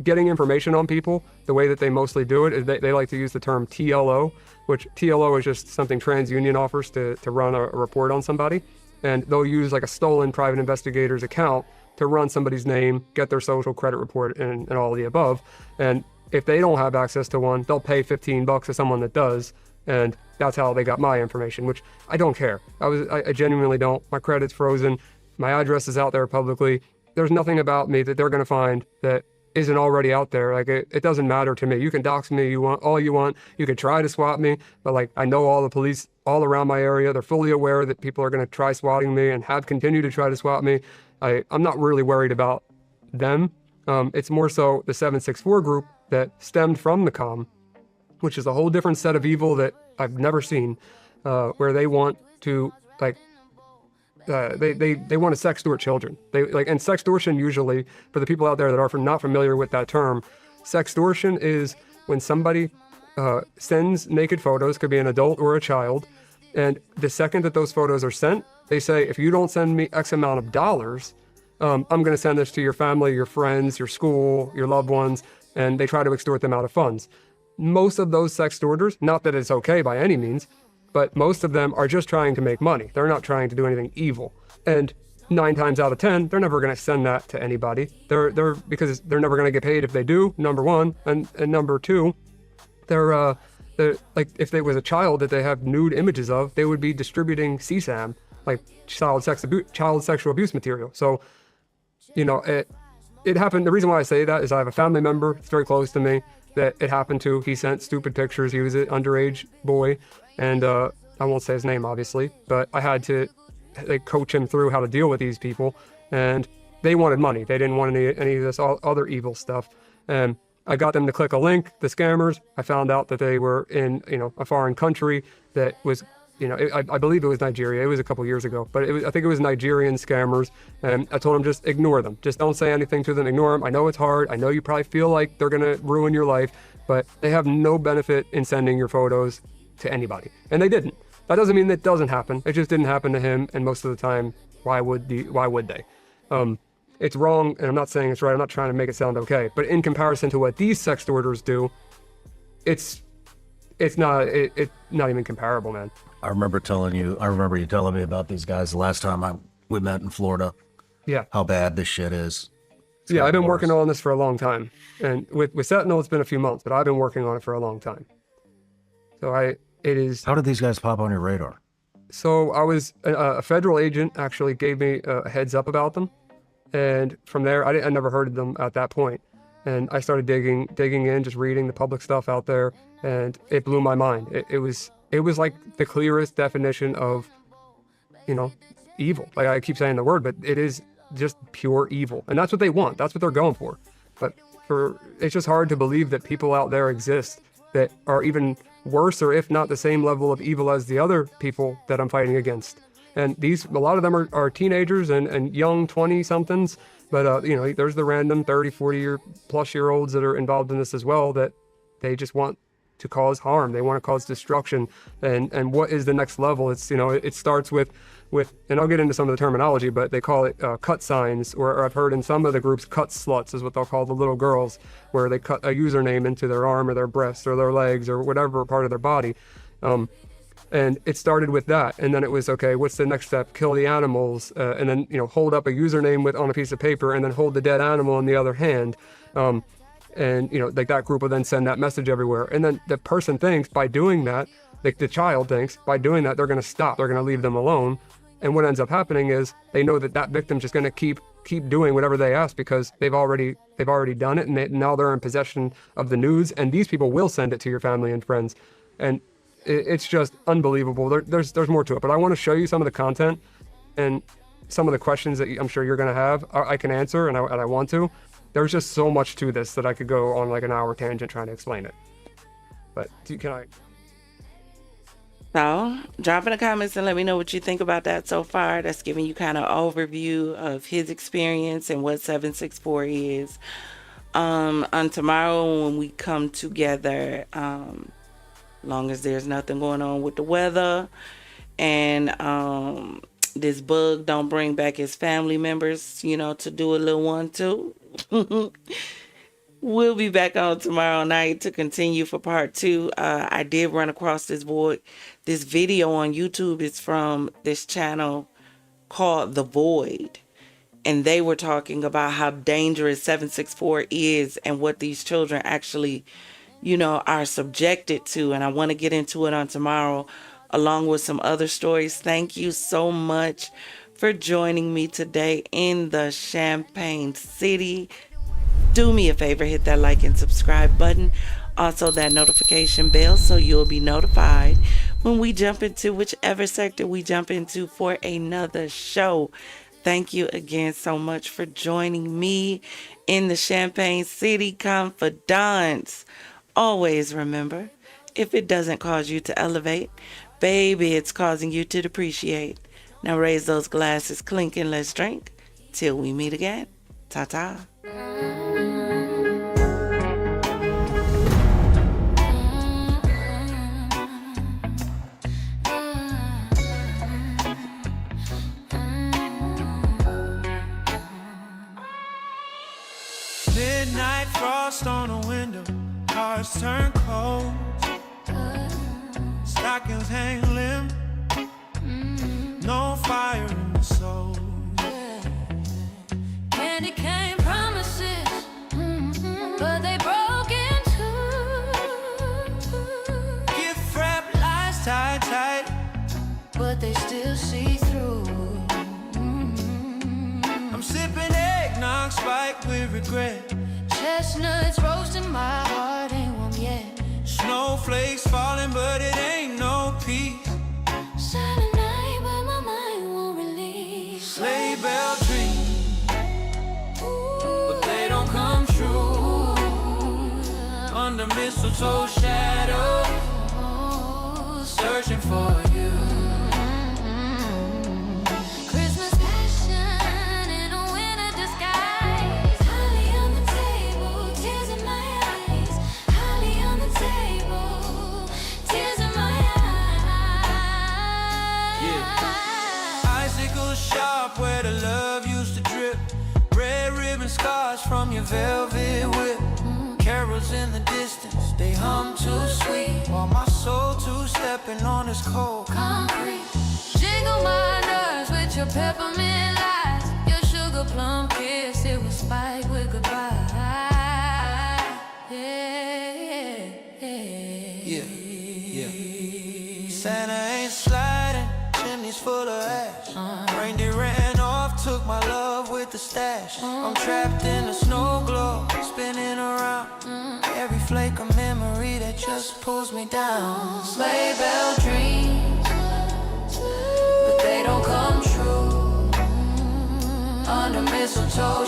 Getting information on people, the way that they mostly do it is they like to use the term TLO, which TLO is just something TransUnion offers to run a report on somebody. And they'll use like a stolen private investigator's account to run somebody's name, get their social credit report, and all of the above. And if they don't have access to one, they'll pay $15 to someone that does. And that's how they got my information, which I don't care. I genuinely don't. My credit's frozen. My address is out there publicly. There's nothing about me that they're going to find that isn't already out there. Like, it doesn't matter to me. You can dox me all you want. You can try to swat me, but like, I know all the police all around my area. They're fully aware that people are going to try swatting me and have continued to try to swat me. I'm not really worried about them. It's more so the 764 group that stemmed from the com, which is a whole different set of evil that I've never seen, where they want to they want to sextort children. And sextortion, usually, for the people out there that are not familiar with that term, sextortion is when somebody sends naked photos, could be an adult or a child, and the second that those photos are sent, they say, if you don't send me X amount of dollars, I'm going to send this to your family, your friends, your school, your loved ones, and they try to extort them out of funds. Most of those sextorters, not that it's okay by any means, but most of them are just trying to make money. They're not trying to do anything evil. And 9 times out of 10, they're never going to send that to anybody. Because they're never going to get paid if they do, number one. And number two, they're like, if there was a child that they have nude images of, they would be distributing CSAM, like child sexual abuse material. So, it happened. The reason why I say that is I have a family member, it's very close to me, that it happened to. He sent stupid pictures. He was an underage boy, and I won't say his name, obviously, but I had to coach him through how to deal with these people, and they wanted money. They didn't want any of this other evil stuff. And I got them to click a link, the scammers. I found out that they were in, a foreign country that was, I believe it was Nigeria. It was a couple years ago, but I think it was Nigerian scammers. And I told them, just ignore them. Just don't say anything to them. Ignore them. I know it's hard. I know you probably feel like they're going to ruin your life, but they have no benefit in sending your photos to anybody. And they didn't. That doesn't mean that doesn't happen. It just didn't happen to him. And most of the time, why would they? It's wrong, and I'm not saying it's right. I'm not trying to make it sound okay. But in comparison to what these sextorters do, it's not even comparable, man. I remember you telling me about these guys the last time we met in Florida. Yeah. How bad this shit is. Yeah, I've been working on this for a long time. And with Sentinel, it's been a few months, but I've been working on it for a long time. So it is... How did these guys pop on your radar? So I was, a federal agent actually gave me a heads up about them. And from there, I never heard of them at that point. And I started digging in, just reading the public stuff out there, and it blew my mind. It was like the clearest definition of, evil. Like, I keep saying the word, but it is just pure evil. And that's what they want. That's what they're going for. But it's just hard to believe that people out there exist that are even worse, or if not the same level of evil as the other people that I'm fighting against. And a lot of them are teenagers and young 20-somethings, but there's the random 30, 40-plus-year-olds that are involved in this as well, that they just want to cause harm. They want to cause destruction. And what is the next level? It's, it starts with, and I'll get into some of the terminology, but they call it cut signs, or I've heard in some of the groups, cut sluts is what they'll call the little girls, where they cut a username into their arm or their breast or their legs or whatever part of their body. And it started with that, and then it was, okay, what's the next step? Kill the animals, and then hold up a username on a piece of paper, and then hold the dead animal in the other hand, and like that group will then send that message everywhere, and then the person thinks by doing that, like the child thinks by doing that, they're going to stop, they're going to leave them alone, and what ends up happening is they know that victim's just going to keep doing whatever they ask, because they've already done it, and now they're in possession of the news, and these people will send it to your family and friends, and it's just unbelievable. There's more to it, but I want to show you some of the content and some of the questions that I'm sure you're going to have. I can answer, and I want to. There's just so much to this that I could go on like an hour tangent trying to explain it. But can I? So drop in the comments and let me know what you think about that so far. That's giving you kind of overview of his experience and what 764 is. On tomorrow when we come together, long as there's nothing going on with the weather and this bug don't bring back his family members, you know, to do a little 1-2. We'll be back on tomorrow night to continue for part 2. I did run across this video on YouTube. It's from this channel called The Void. And they were talking about how dangerous 764 is and what these children actually, you know, are subjected to. And I want to get into it on tomorrow along with some other stories. Thank you so much for joining me today in the Champaign City. Do me a favor, hit that like and subscribe button. Also that notification bell so you'll be notified when we jump into whichever sector we jump into for another show. Thank you again so much for joining me in the Champaign City Confidants. Always remember, if it doesn't cause you to elevate, baby, it's causing you to depreciate. Now raise those glasses, clink, and let's drink till we meet again. Ta-ta. Midnight frost on the window, hearts turn cold, stockings hang limp, no fire in the soul. Candy cane promises, but they broke in two. Gift wrap lies tied tight, but they still see through. I'm sipping eggnog spiked with regret. Chestnuts roasting, my heart ain't warm yet. Snowflakes falling, but it ain't no peace. Silent night, but my mind won't release. Sleigh bell dreams, but they don't come true. Under mistletoe shadow, searching for you. Christmas passion in a winter disguise. Holly on the table, tears in my eyes. Holly on the table, tears in my eyes. Yeah. Icicles sharp where the love used to drip. Red ribbon scars from your velvet whip. Carols in the distance, they hum too sweet. While my soul two-stepping on this cold concrete. Jiggle my nerves with your peppermint lies. Your sugar plum kiss, it was spiked with goodbye. Yeah. Santa ain't sliding, chimneys full of ash. Reindeer ran off, took my love with the stash. I'm trapped in a snow globe, spinning around. Every flake of memory that just pulls me down. Sleigh bell dreams, but they don't come true. Under mistletoe